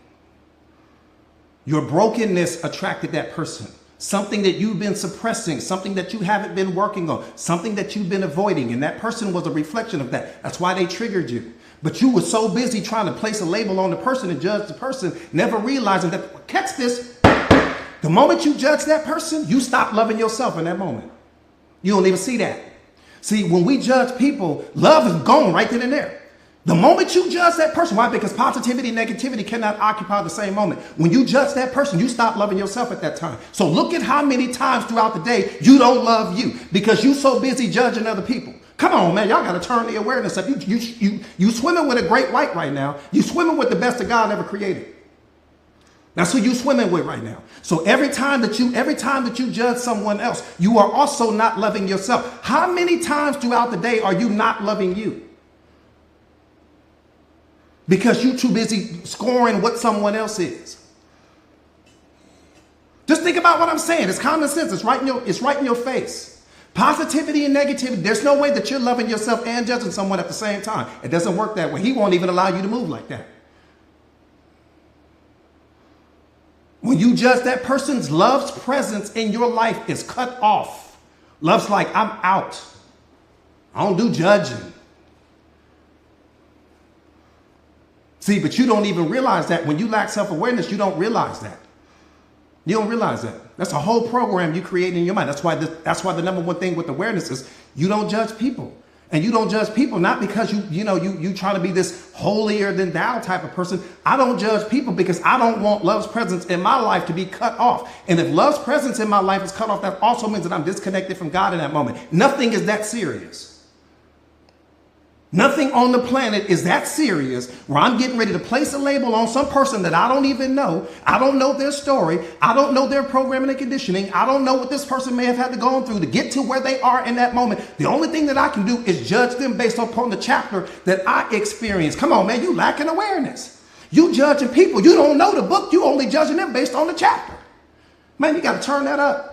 Your brokenness attracted that person. Something that you've been suppressing, something that you haven't been working on, something that you've been avoiding. And that person was a reflection of that. That's why they triggered you. But you were so busy trying to place a label on the person and judge the person, never realizing that, catch this, the moment you judge that person, you stop loving yourself in that moment. You don't even see that. See, when we judge people, love is gone right then and there. The moment you judge that person, why? Because positivity and negativity cannot occupy the same moment. When you judge that person, you stop loving yourself at that time. So look at how many times throughout the day you don't love you because you're so busy judging other people. Come on, man. Y'all got to turn the awareness up. You swimming with a great white right now. You swimming with the best that God ever created. That's who you swimming with right now. So every time that you judge someone else, you are also not loving yourself. How many times throughout the day are you not loving you? Because you're too busy scoring what someone else is. Just think about what I'm saying. It's common sense. It's right in your face. Positivity and negativity. There's no way that you're loving yourself and judging someone at the same time. It doesn't work that way. He won't even allow you to move like that. When you judge that person's love's presence in your life is cut off. Love's like, I'm out. I don't do judging. See, but you don't even realize that. When you lack self-awareness, you don't realize that. You don't realize that. That's a whole program you create in your mind. That's why the number one thing with awareness is you don't judge people. And you don't judge people not because you try to be this holier than thou type of person. I don't judge people because I don't want love's presence in my life to be cut off. And if love's presence in my life is cut off, that also means that I'm disconnected from God in that moment. Nothing is that serious. Nothing on the planet is that serious where I'm getting ready to place a label on some person that I don't even know. I don't know their story. I don't know their programming and conditioning. I don't know what this person may have had to go through to get to where they are in that moment. The only thing that I can do is judge them based upon the chapter that I experienced. Come on, man, you lacking awareness. You judging people. You don't know the book. You only judging them based on the chapter. Man, you got to turn that up.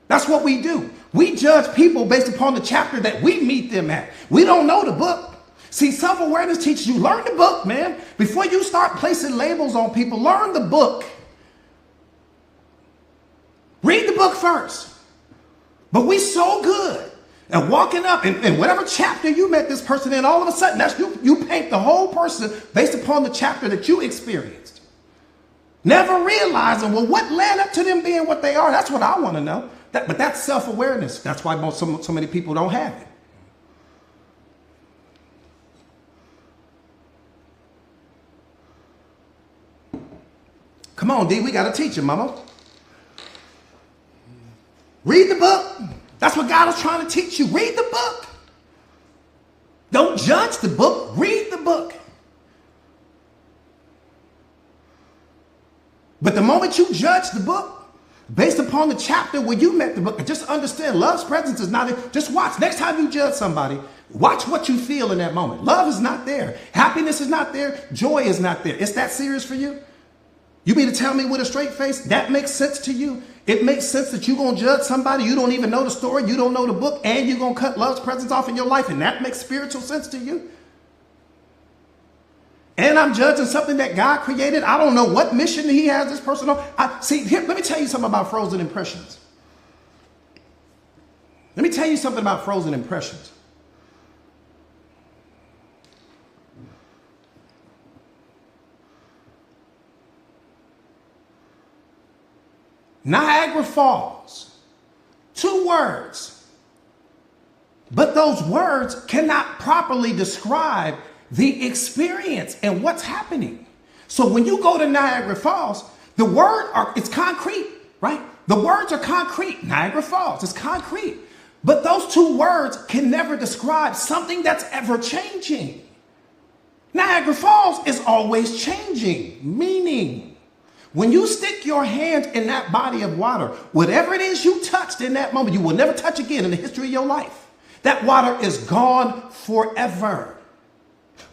That's what we do. We judge people based upon the chapter that we meet them at. We don't know the book. See, self-awareness teaches you, learn the book, man. Before you start placing labels on people, learn the book. Read the book first. But we so good at walking up in whatever chapter you met this person in, all of a sudden, you paint the whole person based upon the chapter that you experienced. Never realizing, well, what led up to them being what they are? That's what I want to know. But that's self-awareness. That's why so many people don't have it. Come on, D, we got to teach you, mama. Read the book. That's what God is trying to teach you. Read the book. Don't judge the book. Read the book. But the moment you judge the book, based upon the chapter where you met the book, just understand love's presence is not there. Just watch. Next time you judge somebody, watch what you feel in that moment. Love is not there. Happiness is not there. Joy is not there. It's that serious for you? You mean to tell me with a straight face that makes sense to you? It makes sense that you're going to judge somebody. You don't even know the story. You don't know the book. And you're going to cut love's presence off in your life. And that makes spiritual sense to you? And I'm judging something that God created. I don't know what mission he has this person on. Let me tell you something about frozen impressions. Let me tell you something about frozen impressions. Niagara Falls. 2 words. But those words cannot properly describe the experience and what's happening. So when you go to Niagara Falls, the word it's concrete, right? The words are concrete. Niagara Falls is concrete. But those 2 words can never describe something that's ever changing. Niagara Falls is always changing, meaning when you stick your hand in that body of water, whatever it is you touched in that moment, you will never touch again in the history of your life. That water is gone forever.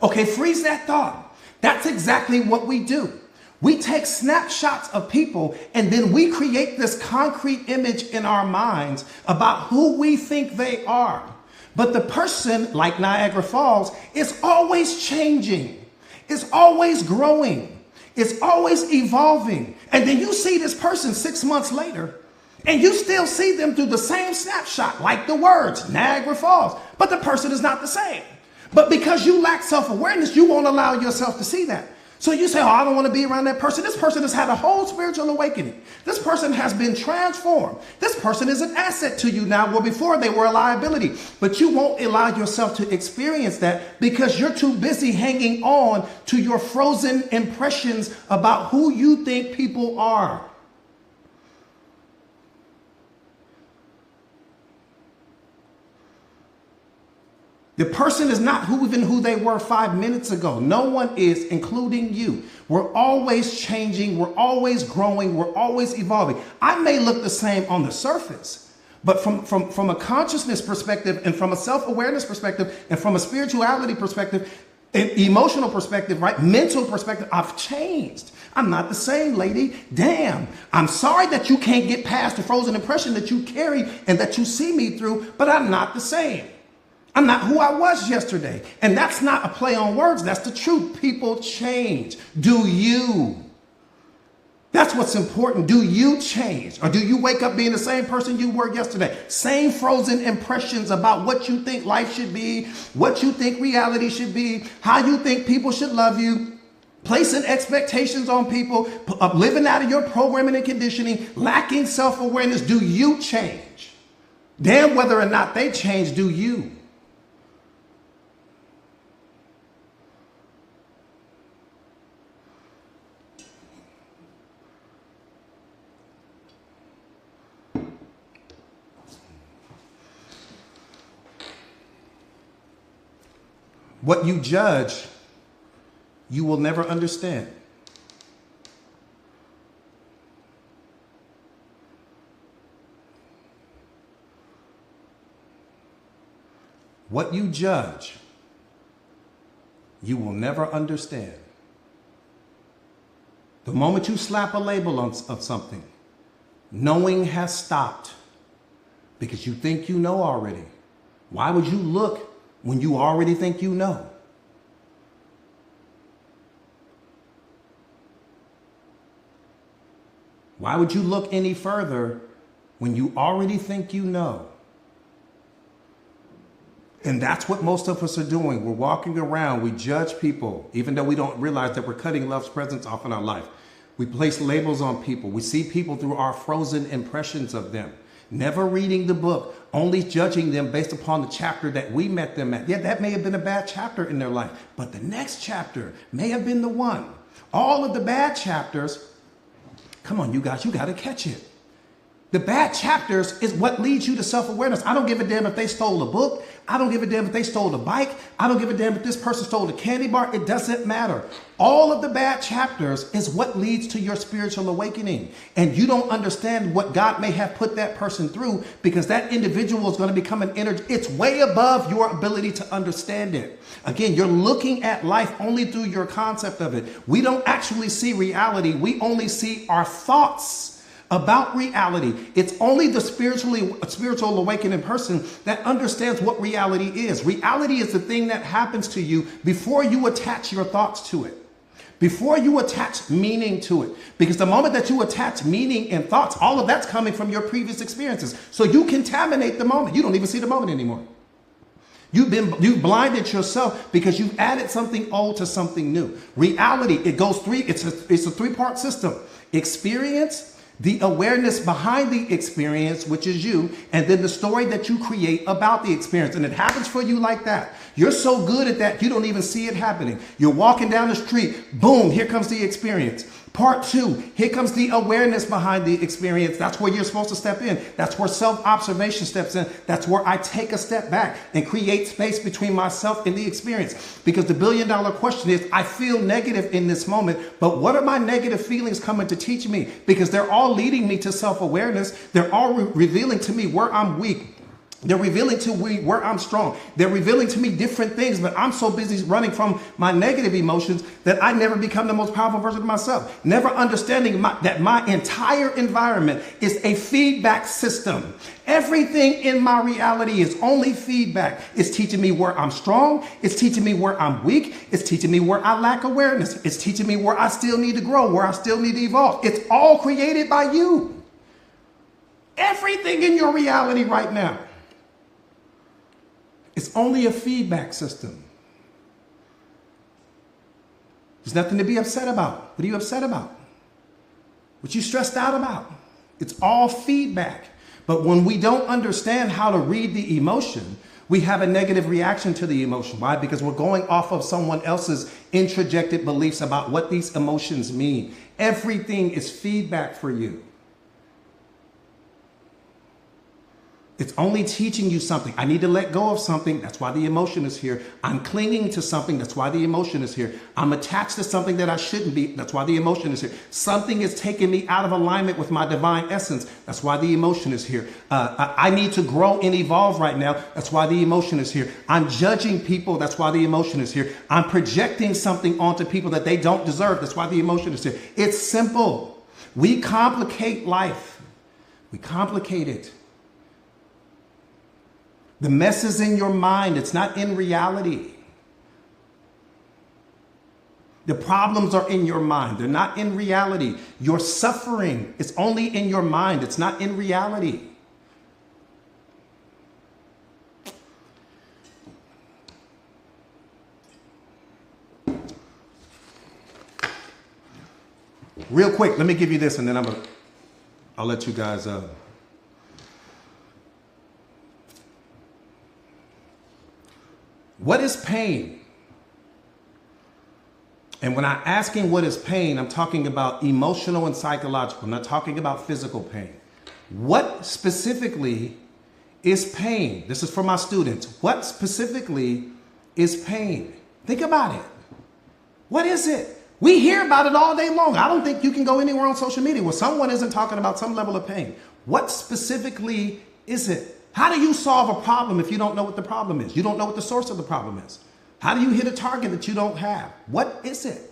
Okay, freeze that thought. That's exactly what we do. We take snapshots of people and then we create this concrete image in our minds about who we think they are. But the person, like Niagara Falls, is always changing. It's always growing. It's always evolving. And then you see this person 6 months later and you still see them through the same snapshot, like the words, Niagara Falls. But the person is not the same. But because you lack self-awareness, you won't allow yourself to see that. So you say, oh, I don't want to be around that person. This person has had a whole spiritual awakening. This person has been transformed. This person is an asset to you now, where before they were a liability. But you won't allow yourself to experience that because you're too busy hanging on to your frozen impressions about who you think people are. The person is not even who they were 5 minutes ago. No one is, including you. We're always changing. We're always growing. We're always evolving. I may look the same on the surface, but from a consciousness perspective and from a self-awareness perspective and from a spirituality perspective, An emotional perspective, right? Mental perspective, I've changed. I'm not the same, lady. Damn. I'm sorry that you can't get past the frozen impression that you carry and that you see me through, but I'm not the same. I'm not who I was yesterday. And that's not a play on words. That's the truth. People change. Do you? That's what's important. Do you change? Or do you wake up being the same person you were yesterday? Same frozen impressions about what you think life should be, what you think reality should be, how you think people should love you, placing expectations on people, living out of your programming and conditioning, lacking self-awareness. Do you change? Damn whether or not they change, do you? What you judge, you will never understand. What you judge, you will never understand. The moment you slap a label on something, knowing has stopped because you think you know already. Why would you look when you already think you know? Why would you look any further when you already think you know? And that's what most of us are doing. We're walking around, we judge people, even though we don't realize that we're cutting love's presence off in our life. We place labels on people. We see people through our frozen impressions of them. Never reading the book, only judging them based upon the chapter that we met them at. Yeah, that may have been a bad chapter in their life, but the next chapter may have been the one. All of the bad chapters, come on, you guys, you got to catch it. The bad chapters is what leads you to self-awareness. I don't give a damn if they stole a book. I don't give a damn if they stole a bike. I don't give a damn if this person stole a candy bar. It doesn't matter. All of the bad chapters is what leads to your spiritual awakening. And you don't understand what God may have put that person through because that individual is going to become an energy. It's way above your ability to understand it. Again, you're looking at life only through your concept of it. We don't actually see reality. We only see our thoughts about reality. It's only the spiritual awakening person that understands what reality is. Reality is the thing that happens to you before you attach your thoughts to it, before you attach meaning to it. Because the moment that you attach meaning and thoughts, all of that's coming from your previous experiences. So you contaminate the moment. You don't even see the moment anymore. You've blinded yourself because you've added something old to something new. Reality, it's a three-part system. Experience, the awareness behind the experience, which is you, and then the story that you create about the experience. And it happens for you like that. You're so good at that, you don't even see it happening. You're walking down the street, boom, here comes the experience. Part two, here comes the awareness behind the experience. That's where you're supposed to step in. That's where self-observation steps in. That's where I take a step back and create space between myself and the experience. Because the billion-dollar question is, I feel negative in this moment, but what are my negative feelings coming to teach me? Because they're all leading me to self-awareness. They're all revealing to me where I'm weak. They're revealing to me where I'm strong. They're revealing to me different things, but I'm so busy running from my negative emotions that I never become the most powerful version of myself. Never understanding that my entire environment is a feedback system. Everything in my reality is only feedback. It's teaching me where I'm strong. It's teaching me where I'm weak. It's teaching me where I lack awareness. It's teaching me where I still need to grow, where I still need to evolve. It's all created by you. Everything in your reality right now. It's only a feedback system. There's nothing to be upset about. What are you upset about? What you stressed out about? It's all feedback. But when we don't understand how to read the emotion, we have a negative reaction to the emotion. Why? Because we're going off of someone else's introjected beliefs about what these emotions mean. Everything is feedback for you. It's only teaching you something. I need to let go of something. That's why the emotion is here. I'm clinging to something. That's why the emotion is here. I'm attached to something that I shouldn't be. That's why the emotion is here. Something is taking me out of alignment with my divine essence. That's why the emotion is here. I need to grow and evolve right now. That's why the emotion is here. I'm judging people. That's why the emotion is here. I'm projecting something onto people that they don't deserve. That's why the emotion is here. It's simple. We complicate life. We complicate it. The mess is in your mind. It's not in reality. The problems are in your mind. They're not in reality. Your suffering is only in your mind. It's not in reality. Real quick, let me give you this and then I'll let you guys What is pain? And when I'm asking what is pain, I'm talking about emotional and psychological. I'm not talking about physical pain. What specifically is pain? This is for my students. What specifically is pain? Think about it. What is it? We hear about it all day long. I don't think you can go anywhere on social media where someone isn't talking about some level of pain. What specifically is it? How do you solve a problem if you don't know what the problem is? You don't know what the source of the problem is. How do you hit a target that you don't have? What is it?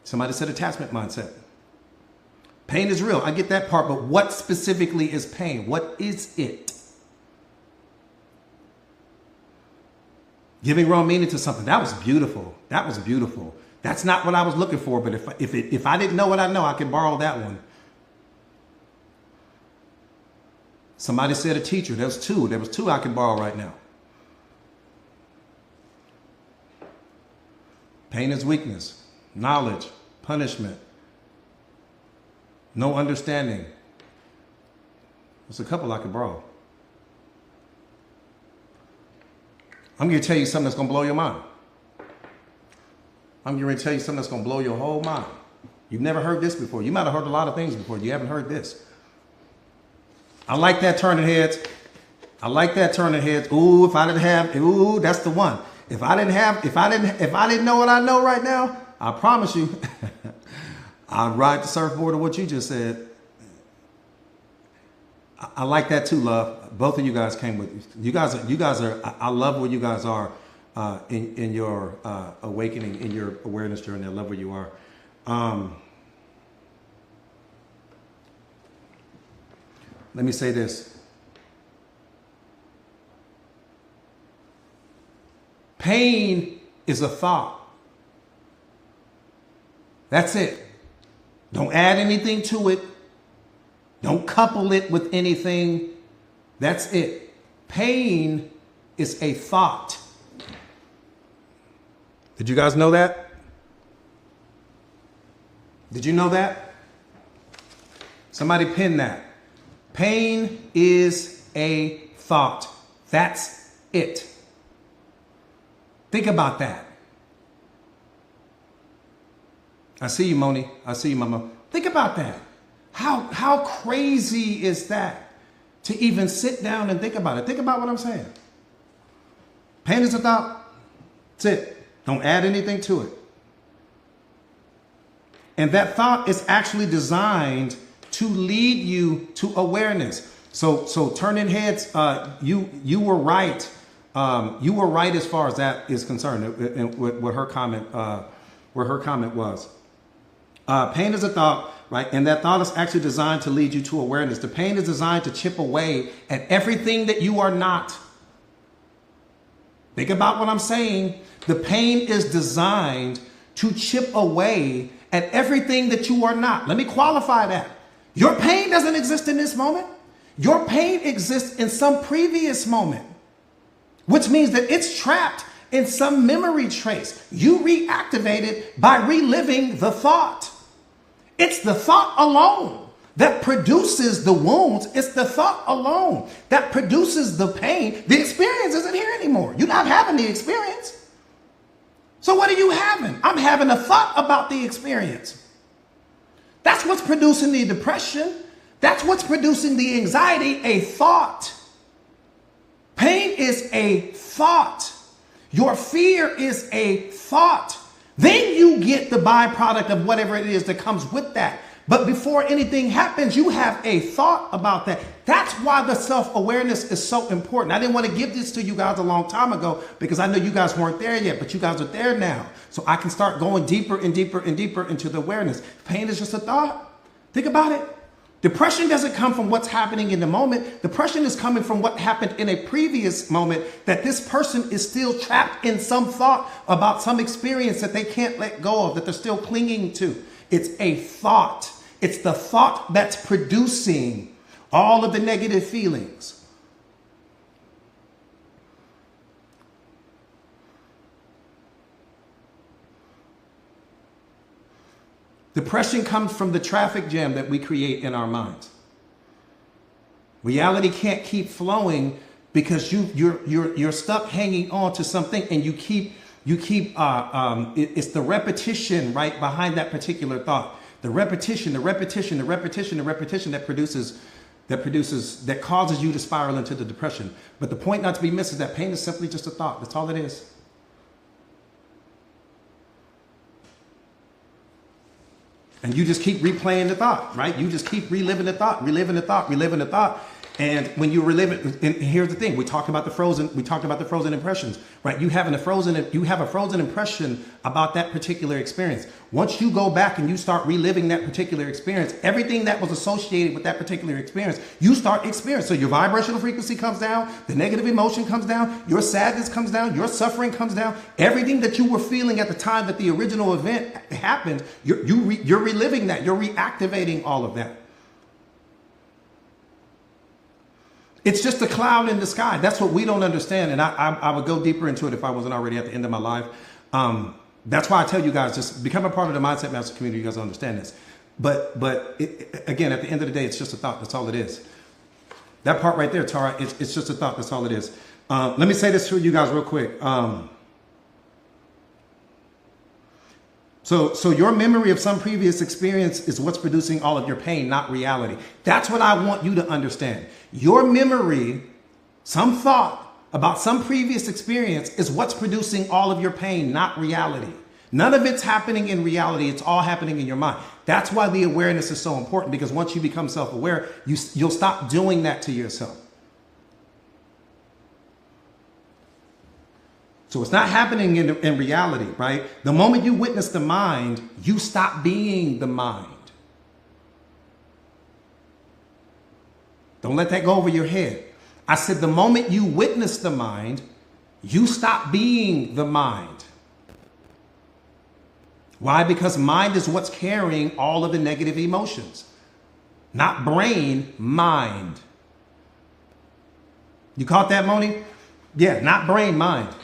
Somebody said attachment mindset. Pain is real. I get that part, but what specifically is pain? What is it? Giving wrong meaning to something. That was beautiful. That was beautiful. That's not what I was looking for, but if I didn't know what I know, I could borrow that one. Somebody said a teacher. There was two. There was two I could borrow right now. Pain is weakness, knowledge, punishment, no understanding. There's a couple I could borrow. I'm going to tell you something that's going to blow your mind. I'm going to tell you something that's going to blow your whole mind. You've never heard this before. You might have heard a lot of things before. You haven't heard this. I like that turning heads. I like that turning heads. Ooh, if I didn't have, ooh, that's the one. If I didn't know what I know right now, I promise you, I'd ride the surfboard of what you just said. I like that too, love. Both of you guys came with you guys are. I love where you guys are in your awakening, in your awareness journey. I love where you are. Let me say this. Pain is a thought. That's it. Don't add anything to it. Don't couple it with anything. That's it. Pain is a thought. Did you guys know that? Did you know that? Somebody pin that. Pain is a thought. That's it. Think about that. I see you, Moni. I see you, Mama. Think about that. How crazy is that to even sit down and think about it? Think about what I'm saying. Pain is a thought. That's it. Don't add anything to it. And that thought is actually designed to lead you to awareness. So turning heads, you were right. You were right as far as that is concerned. And what her comment, where her comment was, pain is a thought, right? And that thought is actually designed to lead you to awareness. The pain is designed to chip away at everything that you are not. Think about what I'm saying. The pain is designed to chip away at everything that you are not. Let me qualify that. Your pain doesn't exist in this moment. Your pain exists in some previous moment, which means that it's trapped in some memory trace. You reactivate it by reliving the thought. It's the thought alone that produces the wounds. It's the thought alone that produces the pain. The experience isn't here anymore. You're not having the experience. So what are you having? I'm having a thought about the experience. That's what's producing the depression. That's what's producing the anxiety, a thought. Pain is a thought. Your fear is a thought. Then you get the byproduct of whatever it is that comes with that. But before anything happens, you have a thought about that. That's why the self-awareness is so important. I didn't want to give this to you guys a long time ago because I know you guys weren't there yet, but you guys are there now. So I can start going deeper and deeper and deeper into the awareness. Pain is just a thought. Think about it. Depression doesn't come from what's happening in the moment. Depression is coming from what happened in a previous moment, that this person is still trapped in some thought about some experience that they can't let go of, that they're still clinging to. It's a thought. It's the thought that's producing all of the negative feelings. Depression comes from the traffic jam that we create in our minds. Reality can't keep flowing because you're stuck hanging on to something, and it's the repetition right behind that particular thought. The repetition that causes you to spiral into the depression. But the point not to be missed is that pain is simply just a thought. That's all it is. And you just keep replaying the thought, right? You just keep reliving the thought. And when you relive it, and here's the thing: we talked about the frozen impressions, right? You have a frozen impression about that particular experience. Once you go back and you start reliving that particular experience, everything that was associated with that particular experience, you start experiencing. So your vibrational frequency comes down, the negative emotion comes down, your sadness comes down, your suffering comes down. Everything that you were feeling at the time that the original event happened, you're reliving that. You're reactivating all of that. It's just a cloud in the sky. That's what we don't understand. And I would go deeper into it if I wasn't already at the end of my life. That's why I tell you guys, just become a part of the Mindset Master community. You guys understand this. But again, at the end of the day, it's just a thought. That's all it is. That part right there, Tara, it's just a thought. That's all it is. Let me say this to you guys real quick. So your memory of some previous experience is what's producing all of your pain, not reality. That's what I want you to understand. Your memory, some thought about some previous experience is what's producing all of your pain, not reality. None of it's happening in reality. It's all happening in your mind. That's why the awareness is so important, because once you become self-aware, you'll stop doing that to yourself. So it's not happening in reality, right? The moment you witness the mind, you stop being the mind. Don't let that go over your head. I said the moment you witness the mind, you stop being the mind. Why? Because mind is what's carrying all of the negative emotions. Not brain, mind. You caught that, Moni? Yeah, not brain, mind.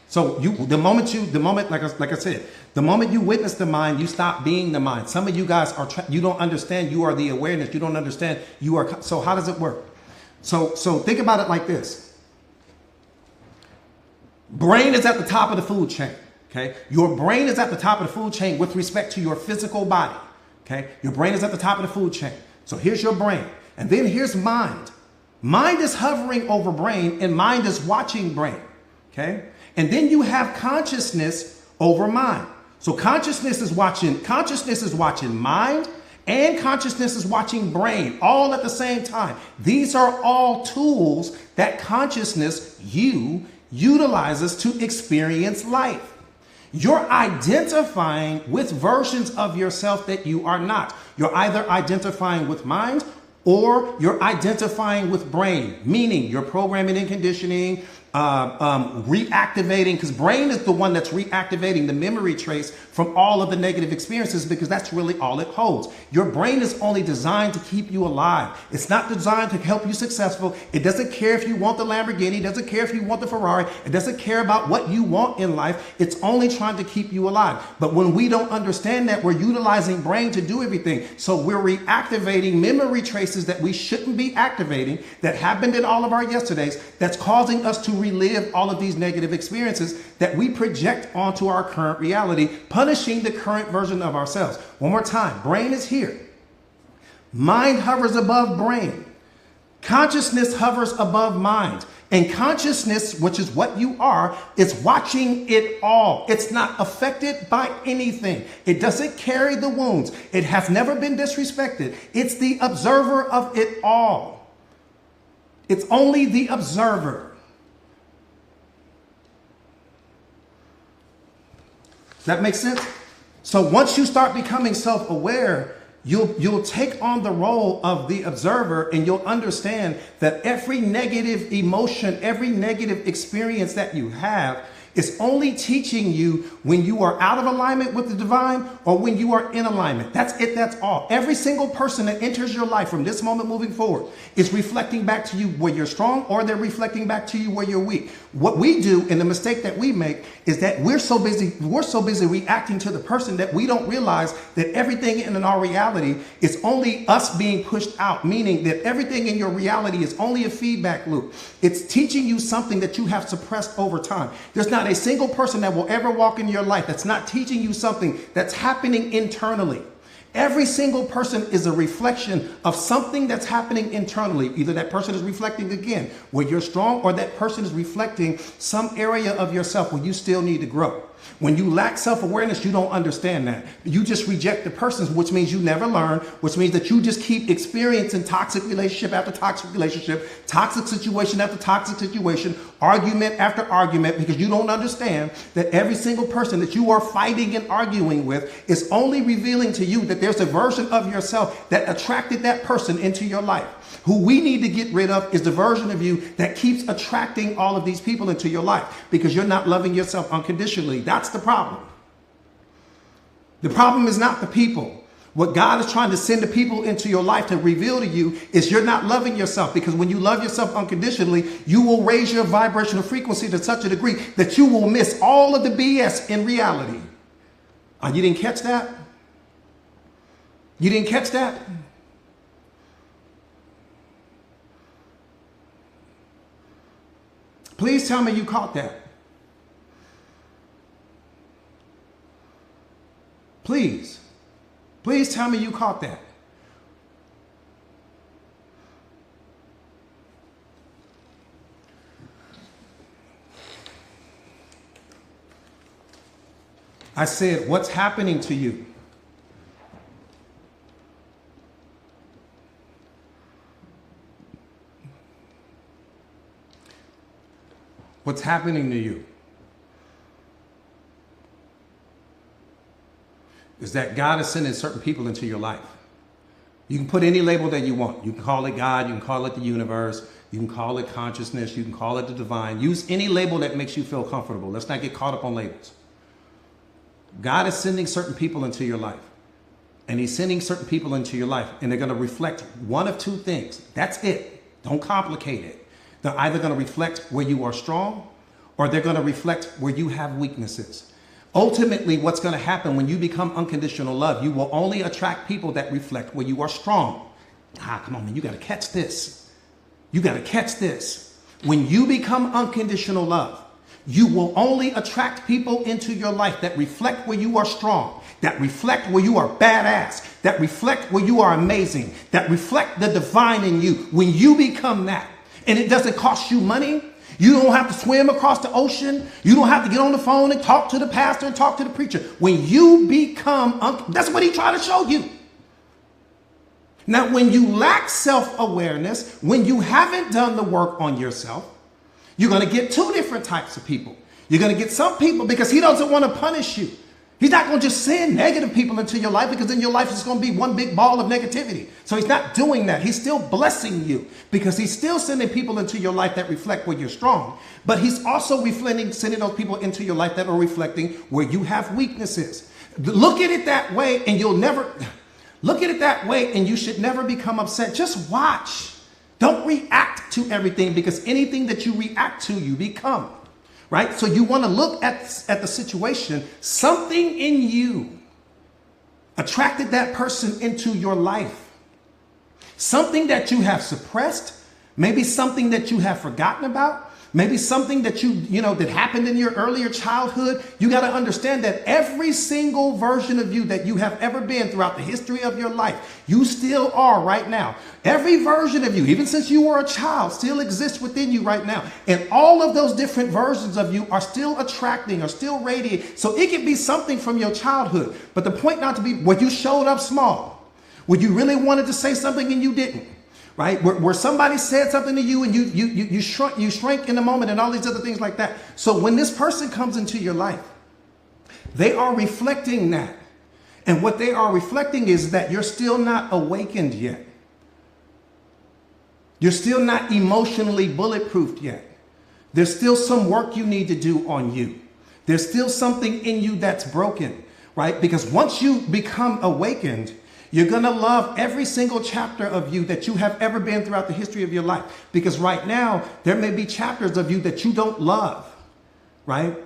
So the moment, like I said, the moment you witness the mind, you stop being the mind. Some of you guys you don't understand you are the awareness. You don't understand you are. So how does it work? So think about it like this. Brain is at the top of the food chain. Okay. Your brain is at the top of the food chain with respect to your physical body. Okay. Your brain is at the top of the food chain. So here's your brain. And then here's mind. Mind is hovering over brain, and mind is watching brain. Okay. And then you have consciousness over mind. So consciousness is watching mind, and consciousness is watching brain, all at the same time. These are all tools that consciousness utilizes to experience life. You're identifying with versions of yourself that you are not. You're either identifying with mind or you're identifying with brain, meaning you're programming and conditioning, reactivating, because brain is the one that's reactivating the memory trace from all of the negative experiences, because that's really all it holds. Your brain is only designed to keep you alive. It's not designed to help you successful. It doesn't care if you want the Lamborghini. It doesn't care if you want the Ferrari. It doesn't care about what you want in life. It's only trying to keep you alive. But when we don't understand that, we're utilizing brain to do everything. So we're reactivating memory traces that we shouldn't be activating, that happened in all of our yesterdays, that's causing us to relive all of these negative experiences that we project onto our current reality, punishing the current version of ourselves. One more time. Brain is here. Mind hovers above brain. Consciousness hovers above mind. And consciousness, which is what you are, is watching it all. It's not affected by anything. It doesn't carry the wounds. It has never been disrespected. It's the observer of it all. It's only the observer. Does that make sense? So once you start becoming self-aware, you'll take on the role of the observer, and you'll understand that every negative emotion, every negative experience that you have is only teaching you when you are out of alignment with the divine or when you are in alignment. That's it. That's all. Every single person that enters your life from this moment moving forward is reflecting back to you where you're strong, or they're reflecting back to you where you're weak. What we do, and the mistake that we make, is that we're so busy reacting to the person that we don't realize that everything in our reality is only us being pushed out, meaning that everything in your reality is only a feedback loop. It's teaching you something that you have suppressed over time. There's not a single person that will ever walk in your life that's not teaching you something that's happening internally. Every single person is a reflection of something that's happening internally. Either that person is reflecting again where you're strong, or that person is reflecting some area of yourself where you still need to grow. When you lack self-awareness, you don't understand that. You just reject the person, which means you never learn, which means that you just keep experiencing toxic relationship after toxic relationship, toxic situation after toxic situation, argument after argument, because you don't understand that every single person that you are fighting and arguing with is only revealing to you that there's a version of yourself that attracted that person into your life. Who we need to get rid of is the version of you that keeps attracting all of these people into your life, because you're not loving yourself unconditionally. That's the problem. The problem is not the people. What God is trying to send the people into your life to reveal to you is you're not loving yourself, because when you love yourself unconditionally, you will raise your vibrational frequency to such a degree that you will miss all of the BS in reality. You didn't catch that? You didn't catch that? Please tell me you caught that. Please. Please tell me you caught that. I said, what's happening to you? What's happening to you is that God is sending certain people into your life. You can put any label that you want. You can call it God, you can call it the universe, you can call it consciousness, you can call it the divine. Use any label that makes you feel comfortable. Let's not get caught up on labels. God is sending certain people into your life. And he's sending certain people into your life, and they're going to reflect one of two things. That's it. Don't complicate it. They're either going to reflect where you are strong, or they're going to reflect where you have weaknesses. Ultimately, what's going to happen when you become unconditional love, you will only attract people that reflect where you are strong. Come on, man, you got to catch this. You got to catch this. When you become unconditional love, you will only attract people into your life that reflect where you are strong, that reflect where you are badass, that reflect where you are amazing, that reflect the divine in you. When you become that, and it doesn't cost you money. You don't have to swim across the ocean. You don't have to get on the phone and talk to the pastor and talk to the preacher. When you become, that's what he tried to show you. Now, when you lack self-awareness, when you haven't done the work on yourself, you're going to get two different types of people. You're going to get some people, because he doesn't want to punish you. He's not going to just send negative people into your life, because then your life is going to be one big ball of negativity. So he's not doing that. He's still blessing you, because he's still sending people into your life that reflect where you're strong. But he's also sending those people into your life that are reflecting where you have weaknesses. Look at it that way, and look at it that way, and you should never become upset. Just watch. Don't react to everything, because anything that you react to, you become. Right? So you want to look at the situation. Something in you attracted that person into your life. Something that you have suppressed, maybe something that you have forgotten about, Maybe something that that happened in your earlier childhood. You got to understand that every single version of you that you have ever been throughout the history of your life, you still are right now. Every version of you, even since you were a child, still exists within you right now. And all of those different versions of you are still attracting, are still radiating. So it could be something from your childhood. But the point not to be where you showed up small, where you really wanted to say something and you didn't. Right? Where somebody said something to you and you shrank in the moment and all these other things like that. So when this person comes into your life, they are reflecting that. And what they are reflecting is that you're still not awakened yet. You're still not emotionally bulletproofed yet. There's still some work you need to do on you. There's still something in you that's broken, right? Because once you become awakened, you're going to love every single chapter of you that you have ever been throughout the history of your life. Because right now, there may be chapters of you that you don't love, right?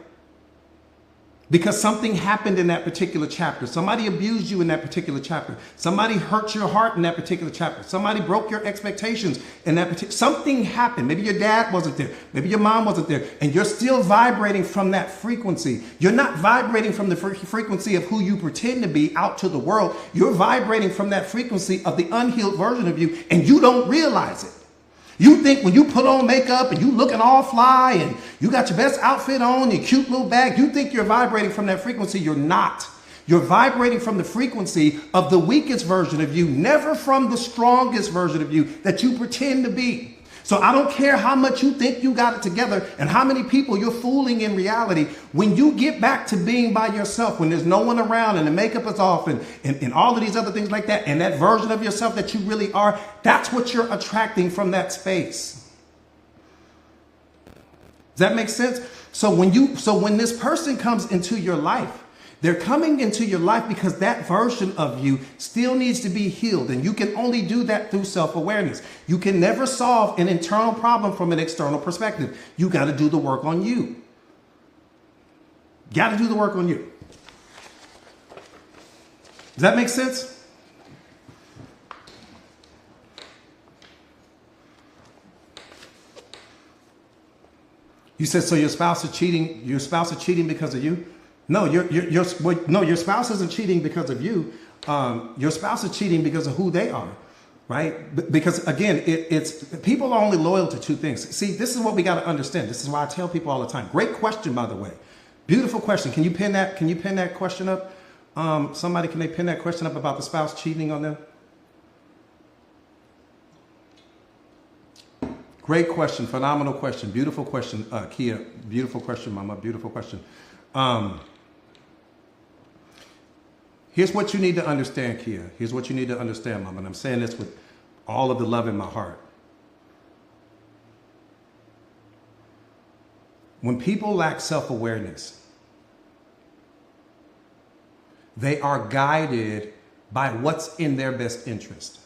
Because something happened in that particular chapter. Somebody abused you in that particular chapter. Somebody hurt your heart in that particular chapter. Somebody broke your expectations in that particular. Something happened. Maybe your dad wasn't there. Maybe your mom wasn't there. And you're still vibrating from that frequency. You're not vibrating from the frequency of who you pretend to be out to the world. You're vibrating from that frequency of the unhealed version of you, and you don't realize it. You think when you put on makeup and you looking all fly and you got your best outfit on, your cute little bag, you think you're vibrating from that frequency. You're not. You're vibrating from the frequency of the weakest version of you, never from the strongest version of you that you pretend to be. So I don't care how much you think you got it together and how many people you're fooling in reality. When you get back to being by yourself, when there's no one around and the makeup is off and all of these other things like that, and that version of yourself that you really are, that's what you're attracting from that space. Does that make sense? So when this person comes into your life, they're coming into your life because that version of you still needs to be healed. And you can only do that through self-awareness. You can never solve an internal problem from an external perspective. You got to do the work on you. Got to do the work on you. Does that make sense? You said, so your spouse is cheating. Your spouse is cheating because of you? No, your spouse isn't cheating because of you. Your spouse is cheating because of who they are, right? Because again, it's people are only loyal to two things. See, this is what we got to understand. This is why I tell people all the time. Great question, by the way. Beautiful question. Can you pin that question up? Somebody, can they pin that question up about the spouse cheating on them? Great question. Phenomenal question. Beautiful question, Kia. Beautiful question, Mama. Beautiful question. Here's what you need to understand, Kia. Here's what you need to understand, Mama. And I'm saying this with all of the love in my heart. When people lack self-awareness, they are guided by what's in their best interest.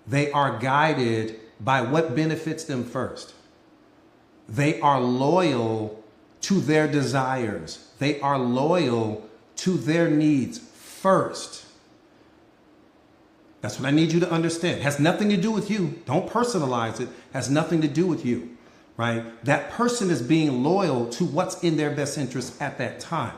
They are guided by what benefits them first. They are loyal to their desires. They are loyal to their needs first. That's what I need you to understand. It has nothing to do with you. Don't personalize it. It has nothing to do with you, right? That person is being loyal to what's in their best interest at that time.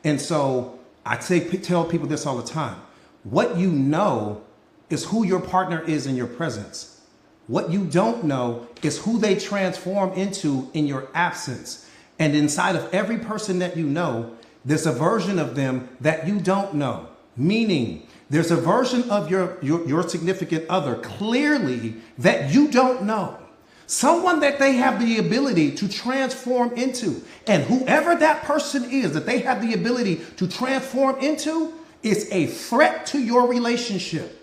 And so I tell people this all the time. What you know is who your partner is in your presence. What you don't know is who they transform into in your absence. And inside of every person that you know, there's a version of them that you don't know. Meaning, there's a version of your significant other clearly that you don't know. Someone that they have the ability to transform into. And whoever that person is that they have the ability to transform into is a threat to your relationship.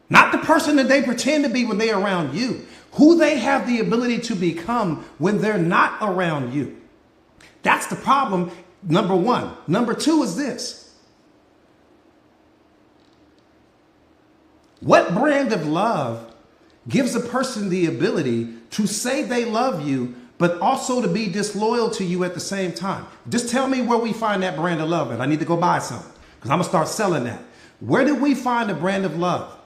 Not the person that they pretend to be when they're around you. Who they have the ability to become when they're not around you. That's the problem, number one. Number two is this. What brand of love gives a person the ability to say they love you, but also to be disloyal to you at the same time? Just tell me where we find that brand of love at. I need to go buy some because I'm going to start selling that. Where did we find a brand of love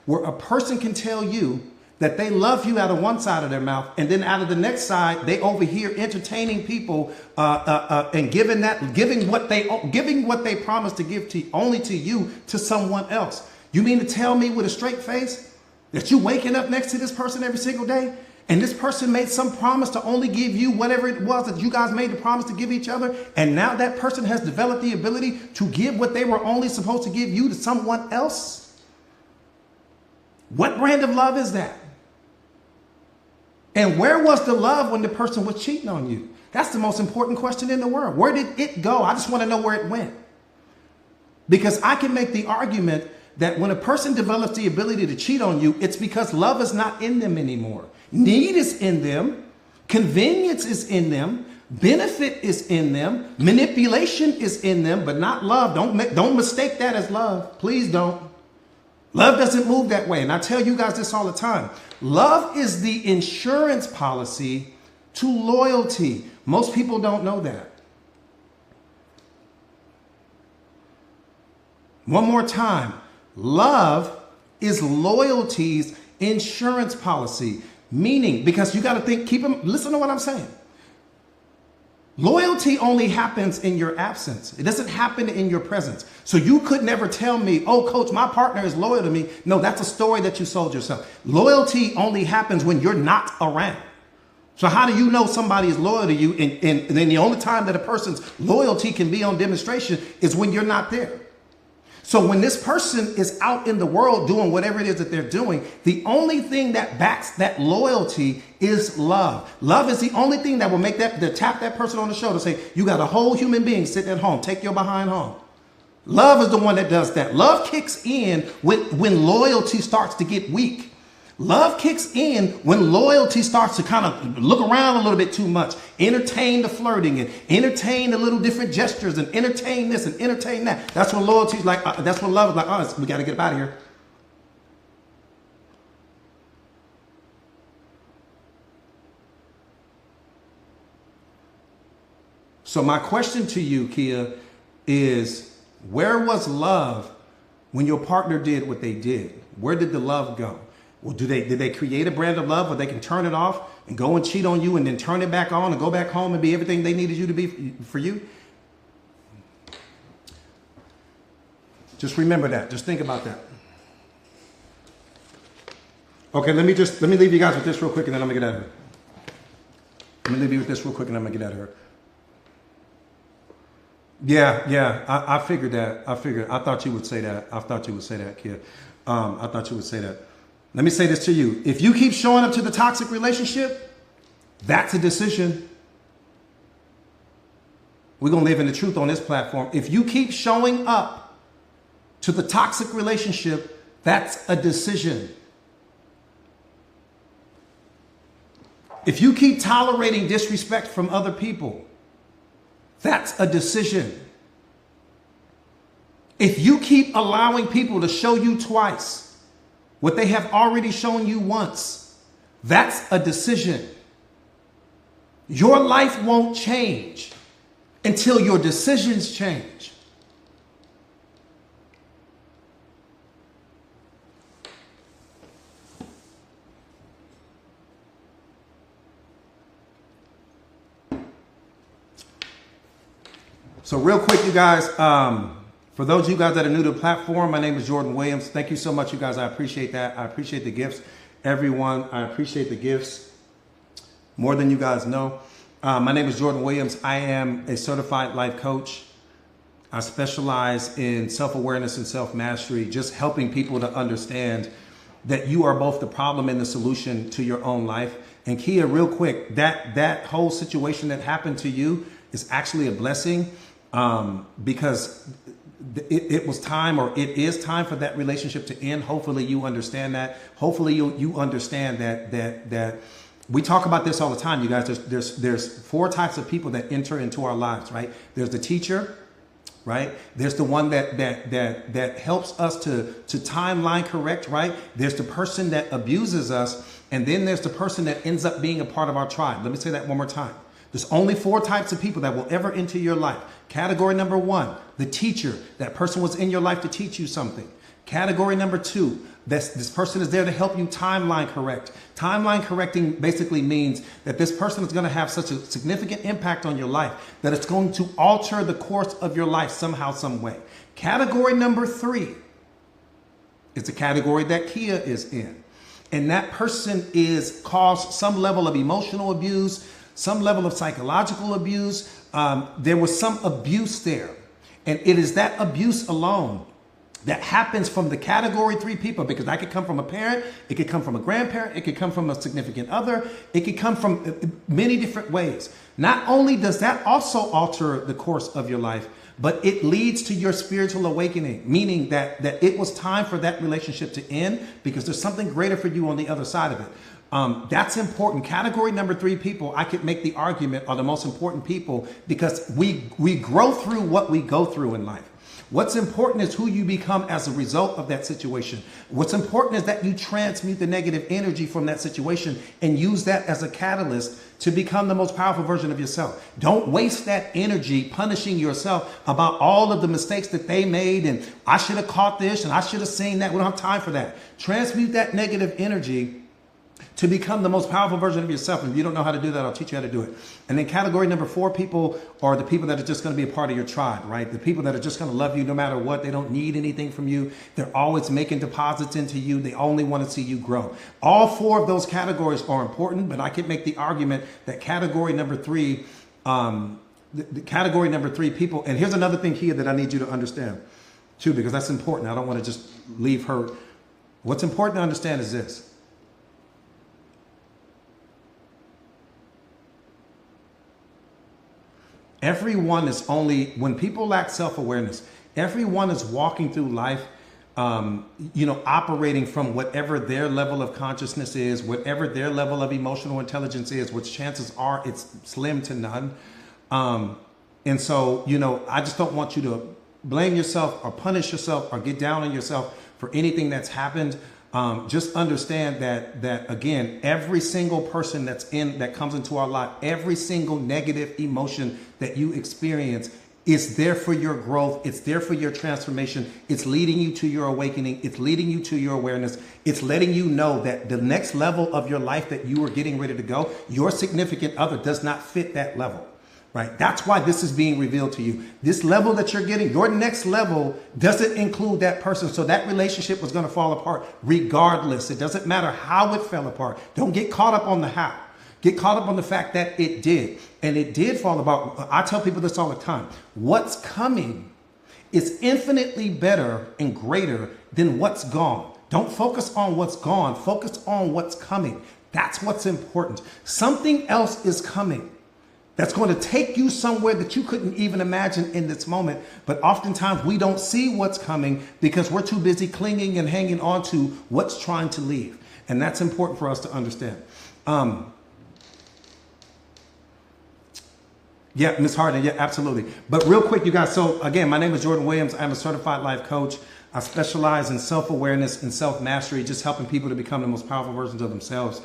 where a person can tell you that they love you out of one side of their mouth, and then out of the next side, they over here entertaining people and giving what they promised to give to only to you to someone else. You mean to tell me with a straight face that you waking up next to this person every single day, and this person made some promise to only give you whatever it was that you guys made the promise to give each other, and now that person has developed the ability to give what they were only supposed to give you to someone else? What brand of love is that? And where was the love when the person was cheating on you? That's the most important question in the world. Where did it go? I just want to know where it went. Because I can make the argument that when a person develops the ability to cheat on you, it's because love is not in them anymore. Need is in them. Convenience is in them. Benefit is in them. Manipulation is in them, but not love. Don't mistake that as love. Please don't. Love doesn't move that way. And I tell you guys this all the time. Love is the insurance policy to loyalty. Most people don't know that. One more time. Love is loyalty's insurance policy. Meaning, because you got to think, listen to what I'm saying. Loyalty only happens in your absence. It doesn't happen in your presence. So you could never tell me, oh, coach, my partner is loyal to me. No, that's a story that you sold yourself. Loyalty only happens when you're not around. So how do you know somebody is loyal to you? And then the only time that a person's loyalty can be on demonstration is when you're not there. So when this person is out in the world doing whatever it is that they're doing, the only thing that backs that loyalty is love. Love is the only thing that will make tap that person on the shoulder, say, you got a whole human being sitting at home. Take your behind home. Love is the one that does that. Love kicks in when loyalty starts to get weak. Love kicks in when loyalty starts to kind of look around a little bit too much, entertain the flirting and entertain the little different gestures and entertain this and entertain that. That's when loyalty is like, that's when love is like, oh, we got to get out of here. So my question to you, Kia, is where was love when your partner did what they did? Where did the love go? Well, did they create a brand of love where they can turn it off and go and cheat on you and then turn it back on and go back home and be everything they needed you to be for you? Just remember that. Just think about that. Okay, let me leave you guys with this real quick and then I'm gonna get out of here. Let me leave you with this real quick and I'm gonna get out of here. Yeah, I figured that. I thought you would say that. I thought you would say that, kid. I thought you would say that. Let me say this to you. If you keep showing up to the toxic relationship, that's a decision. We're going to live in the truth on this platform. If you keep showing up to the toxic relationship, that's a decision. If you keep tolerating disrespect from other people, that's a decision. If you keep allowing people to show you twice what they have already shown you once, that's a decision. Your life won't change until your decisions change. So real quick, you guys, for those of you guys that are new to the platform, my name is Jordan Williams. Thank you so much, you guys. I appreciate that. I appreciate the gifts. Everyone, I appreciate the gifts more than you guys know. My name is Jordan Williams. I am a certified life coach. I specialize in self-awareness and self-mastery, just helping people to understand that you are both the problem and the solution to your own life. And Kia, real quick, that whole situation that happened to you is actually a blessing, because it was time, or it is time for that relationship to end. Hopefully you understand that. Hopefully you understand that we talk about this all the time, you guys. There's four types of people that enter into our lives, right? There's the teacher, right? There's the one that helps us to timeline correct, right? There's the person that abuses us, and then there's the person that ends up being a part of our tribe. Let me say that one more time. There's only four types of people that will ever enter your life. Category number one, the teacher. That person was in your life to teach you something. Category number two, This person is there to help you timeline correct. Timeline correcting basically means that this person is going to have such a significant impact on your life that it's going to alter the course of your life somehow, some way. Category number 3 is the category that Kia is in. And that person is caused some level of emotional abuse, some level of psychological abuse. There was some abuse there. And it is that abuse alone that happens from the category 3 people, because that could come from a parent, it could come from a grandparent, it could come from a significant other, it could come from many different ways. Not only does that also alter the course of your life, but it leads to your spiritual awakening, meaning that it was time for that relationship to end because there's something greater for you on the other side of it. That's important. Category number 3 people, I could make the argument, are the most important people because we grow through what we go through in life. What's important is who you become as a result of that situation. What's important is that you transmute the negative energy from that situation and use that as a catalyst to become the most powerful version of yourself. Don't waste that energy punishing yourself about all of the mistakes that they made and I should have caught this and I should have seen that. We don't have time for that. Transmute that negative energy to become the most powerful version of yourself. And if you don't know how to do that, I'll teach you how to do it. And then category number 4 people are the people that are just going to be a part of your tribe, right? The people that are just going to love you no matter what. They don't need anything from you. They're always making deposits into you. They only want to see you grow. All 4 of those categories are important, but I can make the argument that category number 3, the category number 3 people, and here's another thing here that I need you to understand too, because that's important. I don't want to just leave her. What's important to understand is this. Everyone is only, when people lack self-awareness, everyone is walking through life, operating from whatever their level of consciousness is, whatever their level of emotional intelligence is, which chances are it's slim to none. And so, I just don't want you to blame yourself or punish yourself or get down on yourself for anything that's happened. Just understand that again, every single person that comes into our life, every single negative emotion that you experience is there for your growth. It's there for your transformation. It's leading you to your awakening. It's leading you to your awareness. It's letting you know that the next level of your life that you are getting ready to go, your significant other does not fit that level. Right? That's why this is being revealed to you. This level that you're getting, your next level doesn't include that person. So that relationship was going to fall apart regardless. It doesn't matter how it fell apart. Don't get caught up on the how. Get caught up on the fact that it did. And it did fall apart. I tell people this all the time. What's coming is infinitely better and greater than what's gone. Don't focus on what's gone. Focus on what's coming. That's what's important. Something else is coming. That's going to take you somewhere that you couldn't even imagine in this moment. But oftentimes we don't see what's coming because we're too busy clinging and hanging on to what's trying to leave. And that's important for us to understand. Yeah, Ms. Harden, yeah, absolutely. But real quick, you guys. So again, my name is Jordan Williams. I'm a certified life coach. I specialize in self-awareness and self-mastery, just helping people to become the most powerful versions of themselves.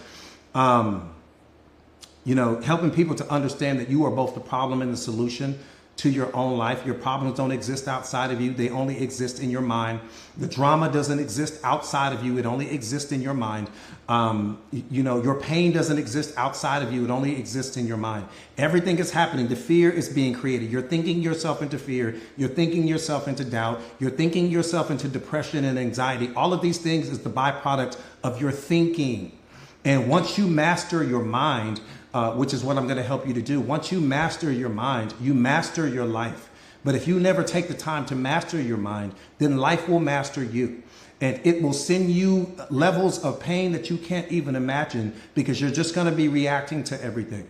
Helping people to understand that you are both the problem and the solution to your own life. Your problems don't exist outside of you. They only exist in your mind. The drama doesn't exist outside of you. It only exists in your mind. Your pain doesn't exist outside of you. It only exists in your mind. Everything is happening. The fear is being created. You're thinking yourself into fear. You're thinking yourself into doubt. You're thinking yourself into depression and anxiety. All of these things is the byproduct of your thinking. And once you master your mind, which is what I'm going to help you to do. Once you master your mind, you master your life. But if you never take the time to master your mind, then life will master you. And it will send you levels of pain that you can't even imagine because you're just going to be reacting to everything.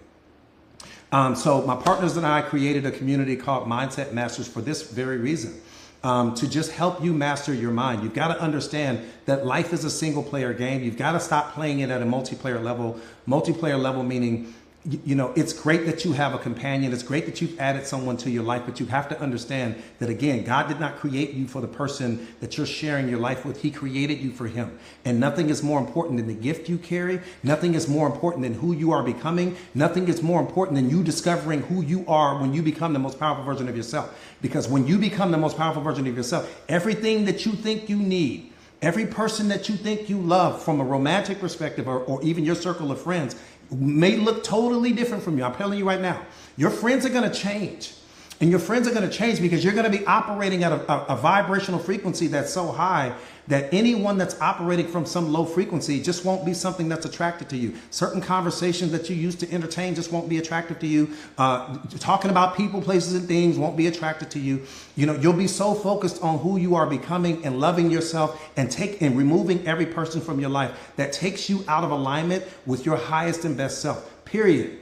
So my partners and I created a community called Mindset Masters for this very reason. To just help you master your mind. You've got to understand that life is a single player game. You've got to stop playing it at a multiplayer level. Multiplayer level meaning, it's great that you have a companion. It's great that you've added someone to your life, but you have to understand that, again, God did not create you for the person that you're sharing your life with. He created you for him. And nothing is more important than the gift you carry. Nothing is more important than who you are becoming. Nothing is more important than you discovering who you are when you become the most powerful version of yourself. Because when you become the most powerful version of yourself, everything that you think you need Every person that you think you love from a romantic perspective, or even your circle of friends, may look totally different from you. I'm telling you right now, your friends are going to change. And your friends are going to change because you're going to be operating at a vibrational frequency that's so high that anyone that's operating from some low frequency just won't be something that's attracted to you. Certain conversations that you used to entertain just won't be attractive to you. Talking about people, places, and things won't be attracted to you. You know, you'll be so focused on who you are becoming and loving yourself and removing every person from your life that takes you out of alignment with your highest and best self, period.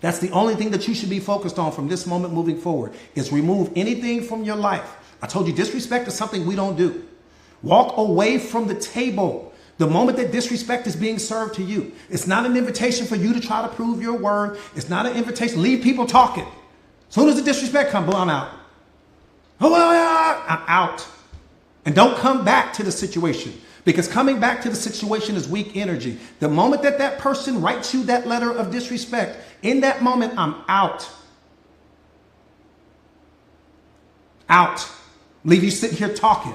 That's the only thing that you should be focused on from this moment moving forward, is remove anything from your life. I told you disrespect is something we don't do. Walk away from the table the moment that disrespect is being served to you. It's not an invitation for you to try to prove your worth. It's not an invitation. Leave people talking. As soon as the disrespect comes, I'm out. I'm out. And don't come back to the situation. Because coming back to the situation is weak energy. The moment that that person writes you that letter of disrespect, in that moment, I'm out. Out. Leave you sitting here talking.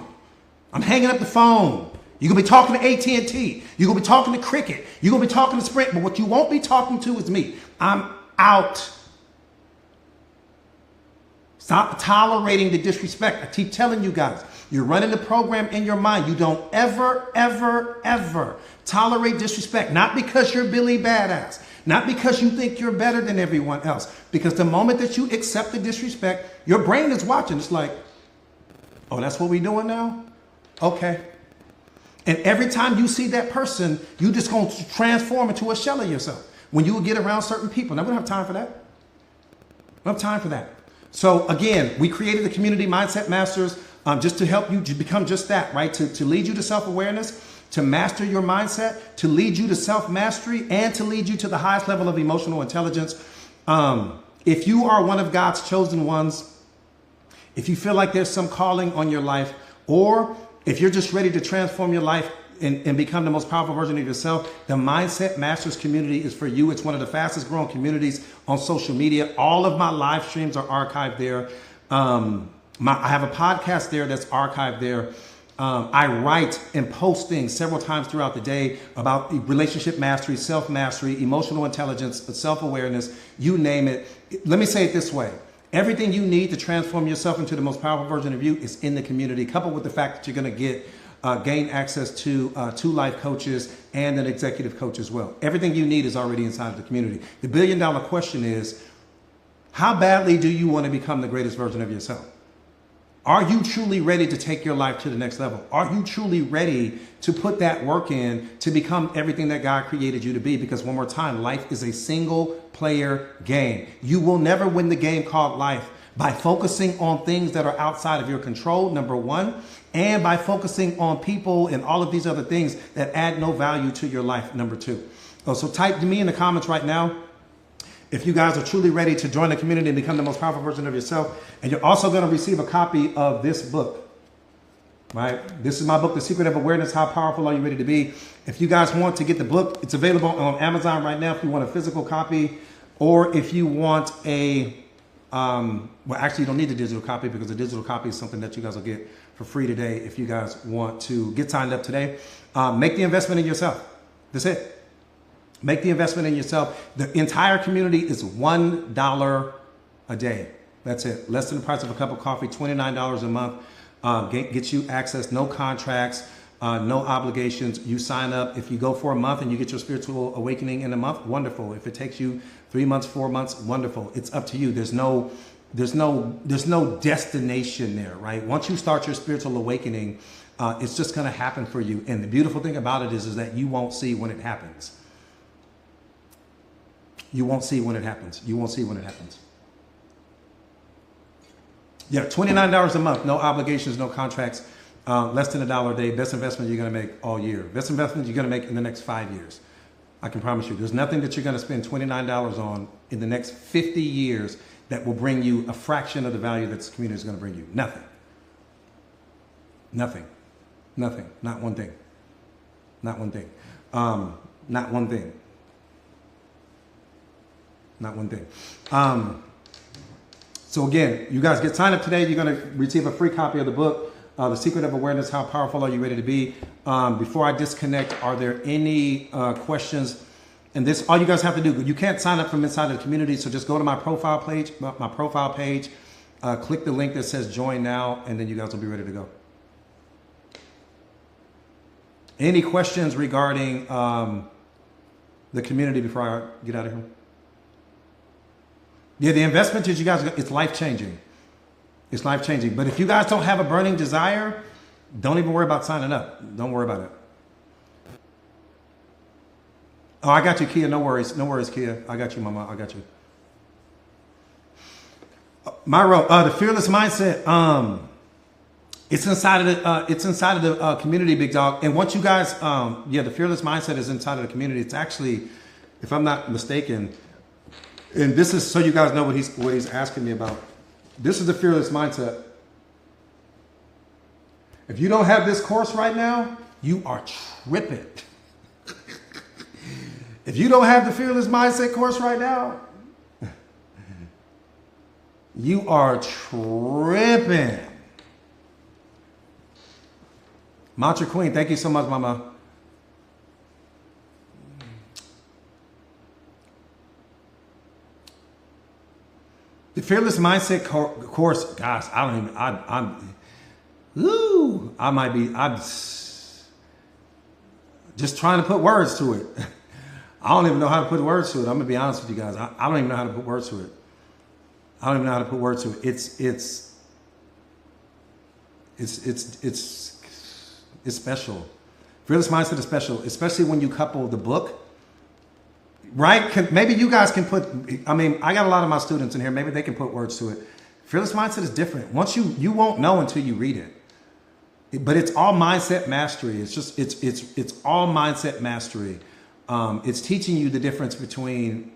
I'm hanging up the phone. You're going to be talking to AT&T. You're going to be talking to Cricket. You're going to be talking to Sprint. But what you won't be talking to is me. I'm out. Stop tolerating the disrespect. I keep telling you guys, you're running the program in your mind. You don't ever, ever, ever tolerate disrespect. Not because you're Billy Badass. Not because you think you're better than everyone else. Because the moment that you accept the disrespect, your brain is watching. It's like, oh, that's what we're doing now? Okay. And every time you see that person, you just going to transform into a shell of yourself. When you get around certain people. Now, we don't have time for that. We don't have time for that. So again, we created the Community Mindset Masters just to help you to become just that, right? To lead you to self-awareness, to master your mindset, to lead you to self-mastery, and to lead you to the highest level of emotional intelligence. If you are one of God's chosen ones, if you feel like there's some calling on your life, or if you're just ready to transform your life and become the most powerful version of yourself, the Mindset Masters community is for you. It's one of the fastest growing communities on social media. All of my live streams are archived there. I have a podcast there that's archived there. I write and post things several times throughout the day about relationship mastery, self-mastery, emotional intelligence, self-awareness, you name it. Let me say it this way. Everything you need to transform yourself into the most powerful version of you is in the community, coupled with the fact that you're going to gain access to 2 life coaches and an executive coach as well. Everything you need is already inside of the community. The $1 billion question is, how badly do you want to become the greatest version of yourself? Are you truly ready to take your life to the next level? Are you truly ready to put that work in to become everything that God created you to be? Because one more time, life is a single player game. You will never win the game called life by focusing on things that are outside of your control, number one, and by focusing on people and all of these other things that add no value to your life, number two. So type to me in the comments right now if you guys are truly ready to join the community and become the most powerful version of yourself. And you're also going to receive a copy of this book, right? This is my book, The Secret of Awareness. How Powerful Are You Ready to Be? If you guys want to get the book, it's available on Amazon right now if you want a physical copy, or if you want a, well, actually you don't need the digital copy, because the digital copy is something that you guys will get for free today if you guys want to get signed up today. Make the investment in yourself. That's it. Make the investment in yourself. The entire community is $1 a day. That's it. Less than the price of a cup of coffee, $29 a month. Gets you access, no contracts, no obligations. You sign up. If you go for a month and you get your spiritual awakening in a month, wonderful. If it takes you 3 months, 4 months, wonderful. It's up to you. There's no destination there, right? Once you start your spiritual awakening, it's just going to happen for you. And the beautiful thing about it is that you won't see when it happens. You won't see when it happens. You won't see when it happens. Yeah, $29 a month, no obligations, no contracts, less than $1 a day. Best investment you're going to make all year. Best investment you're going to make in the next 5 years. I can promise you. There's nothing that you're going to spend $29 on in the next 50 years that will bring you a fraction of the value that this community is going to bring you. Nothing. Nothing. Nothing. Not one thing. Not one thing. Not one thing. Not one thing. So again, you guys get signed up today. You're going to receive a free copy of the book. The Secret of Awareness, How Powerful Are You Ready to Be? Before I disconnect, are there any questions? And this, all you guys have to do, you can't sign up from inside of the community, so just go to my profile page, click the link that says join now, and then you guys will be ready to go. Any questions regarding the community before I get out of here? Yeah, the investment that you guys, it's life-changing. It's life-changing. But if you guys don't have a burning desire, don't even worry about signing up. Don't worry about it. Oh, I got you, Kia. No worries. No worries, Kia. I got you, Mama. I got you. Myro, the fearless mindset. It's inside of the community, big dog. And once you guys, the fearless mindset is inside of the community. It's actually, if I'm not mistaken, and this is so you guys know what he's asking me about. This is the fearless mindset. If you don't have this course right now, you are tripping. If you don't have the fearless mindset course right now, you are tripping. Mantra Queen, thank you so much, Mama. The fearless mindset course, gosh, I don't even, I'm just trying to put words to it. I don't even know how to put words to it. I'm gonna be honest with you guys. I don't even know how to put words to it. I don't even know how to put words to it. It's special. Fearless mindset is special, especially when you couple the book. Right? Maybe you guys can put, I got a lot of my students in here. Maybe they can put words to it. Fearless mindset is different. Once you won't know until you read it. But it's all mindset mastery. It's all mindset mastery. It's teaching you the difference between,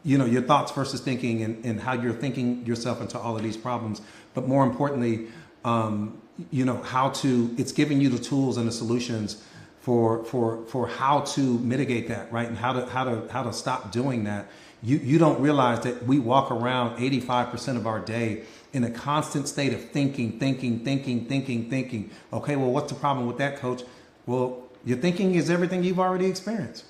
your thoughts versus thinking and how you're thinking yourself into all of these problems. But more importantly, it's giving you the tools and the solutions for how to mitigate that, right? And how to stop doing that. You don't realize that we walk around 85% of our day in a constant state of thinking. Okay, well, what's the problem with that, Coach? Well, your thinking is everything you've already experienced.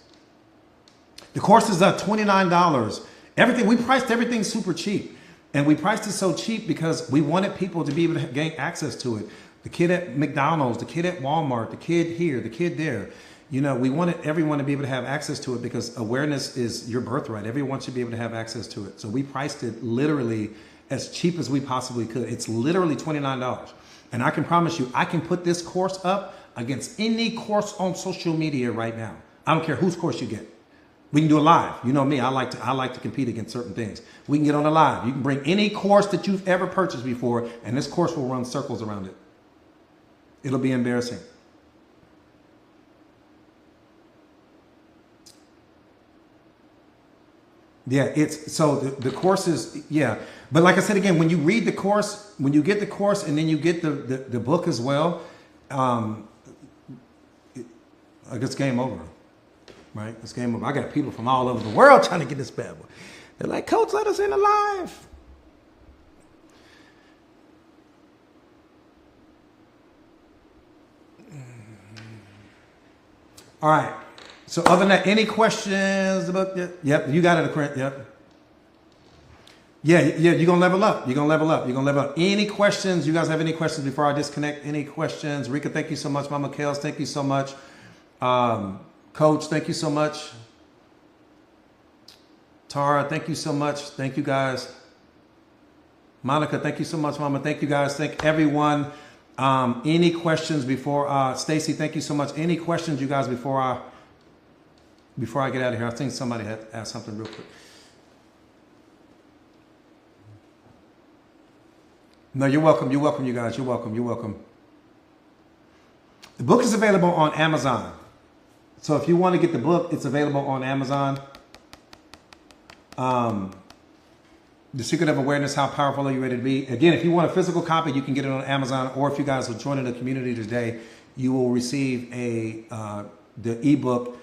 The course is $29. We priced everything super cheap. And we priced it so cheap because we wanted people to be able to gain access to it. The kid at McDonald's, the kid at Walmart, the kid here, the kid there. We wanted everyone to be able to have access to it because awareness is your birthright. Everyone should be able to have access to it. So we priced it literally as cheap as we possibly could. It's literally $29. And I can promise you, I can put this course up against any course on social media right now. I don't care whose course you get. We can do a live. You know me, I like to compete against certain things. We can get on a live. You can bring any course that you've ever purchased before, and this course will run circles around it. It'll be embarrassing. Yeah, the course is, But like I said again, when you read the course, when you get the course and then you get the book as well, it's game over, right? It's game over. I got people from all over the world trying to get this bad boy. They're like, Coach, let us in the live. All right. So other than that, any questions about that? Yep, you got it, Quint. Yep. Yeah, you're going to level up. You're going to level up. You're going to level up. Any questions? You guys have any questions before I disconnect? Any questions? Rika, thank you so much. Mama Kales, thank you so much. Coach, thank you so much. Tara, thank you so much. Thank you, guys. Monica, thank you so much, Mama. Thank you, guys. Thank everyone. Any questions before Stacy, thank you so much. Any questions, you guys, before I get out of here? I think somebody had asked something real quick. No, you're welcome. You're welcome, you guys. You're welcome. You're welcome. The book is available on Amazon. So if you want to get the book, it's available on Amazon. The Secret of Awareness, How Powerful Are You Ready to Be? Again, if you want a physical copy, you can get it on Amazon. Or if you guys are joining the community today, you will receive the ebook,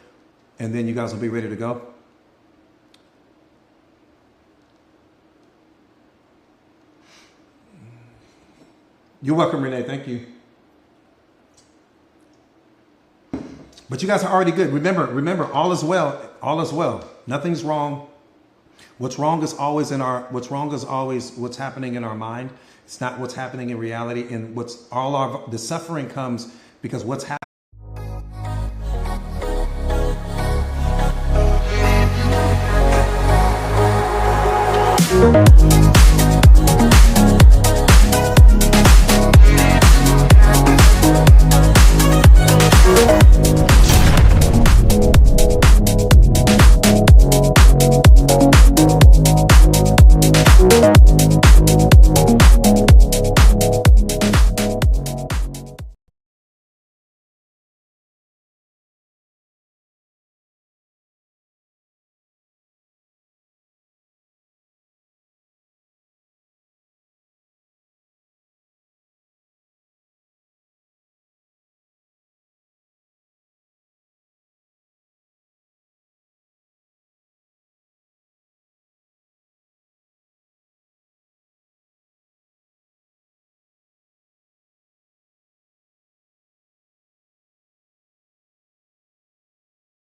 and then you guys will be ready to go. You're welcome, Renee. Thank you. But you guys are already good. Remember, all is well. All is well. Nothing's wrong. What's wrong is always what's happening in our mind. It's not what's happening in reality. And the suffering comes because what's happening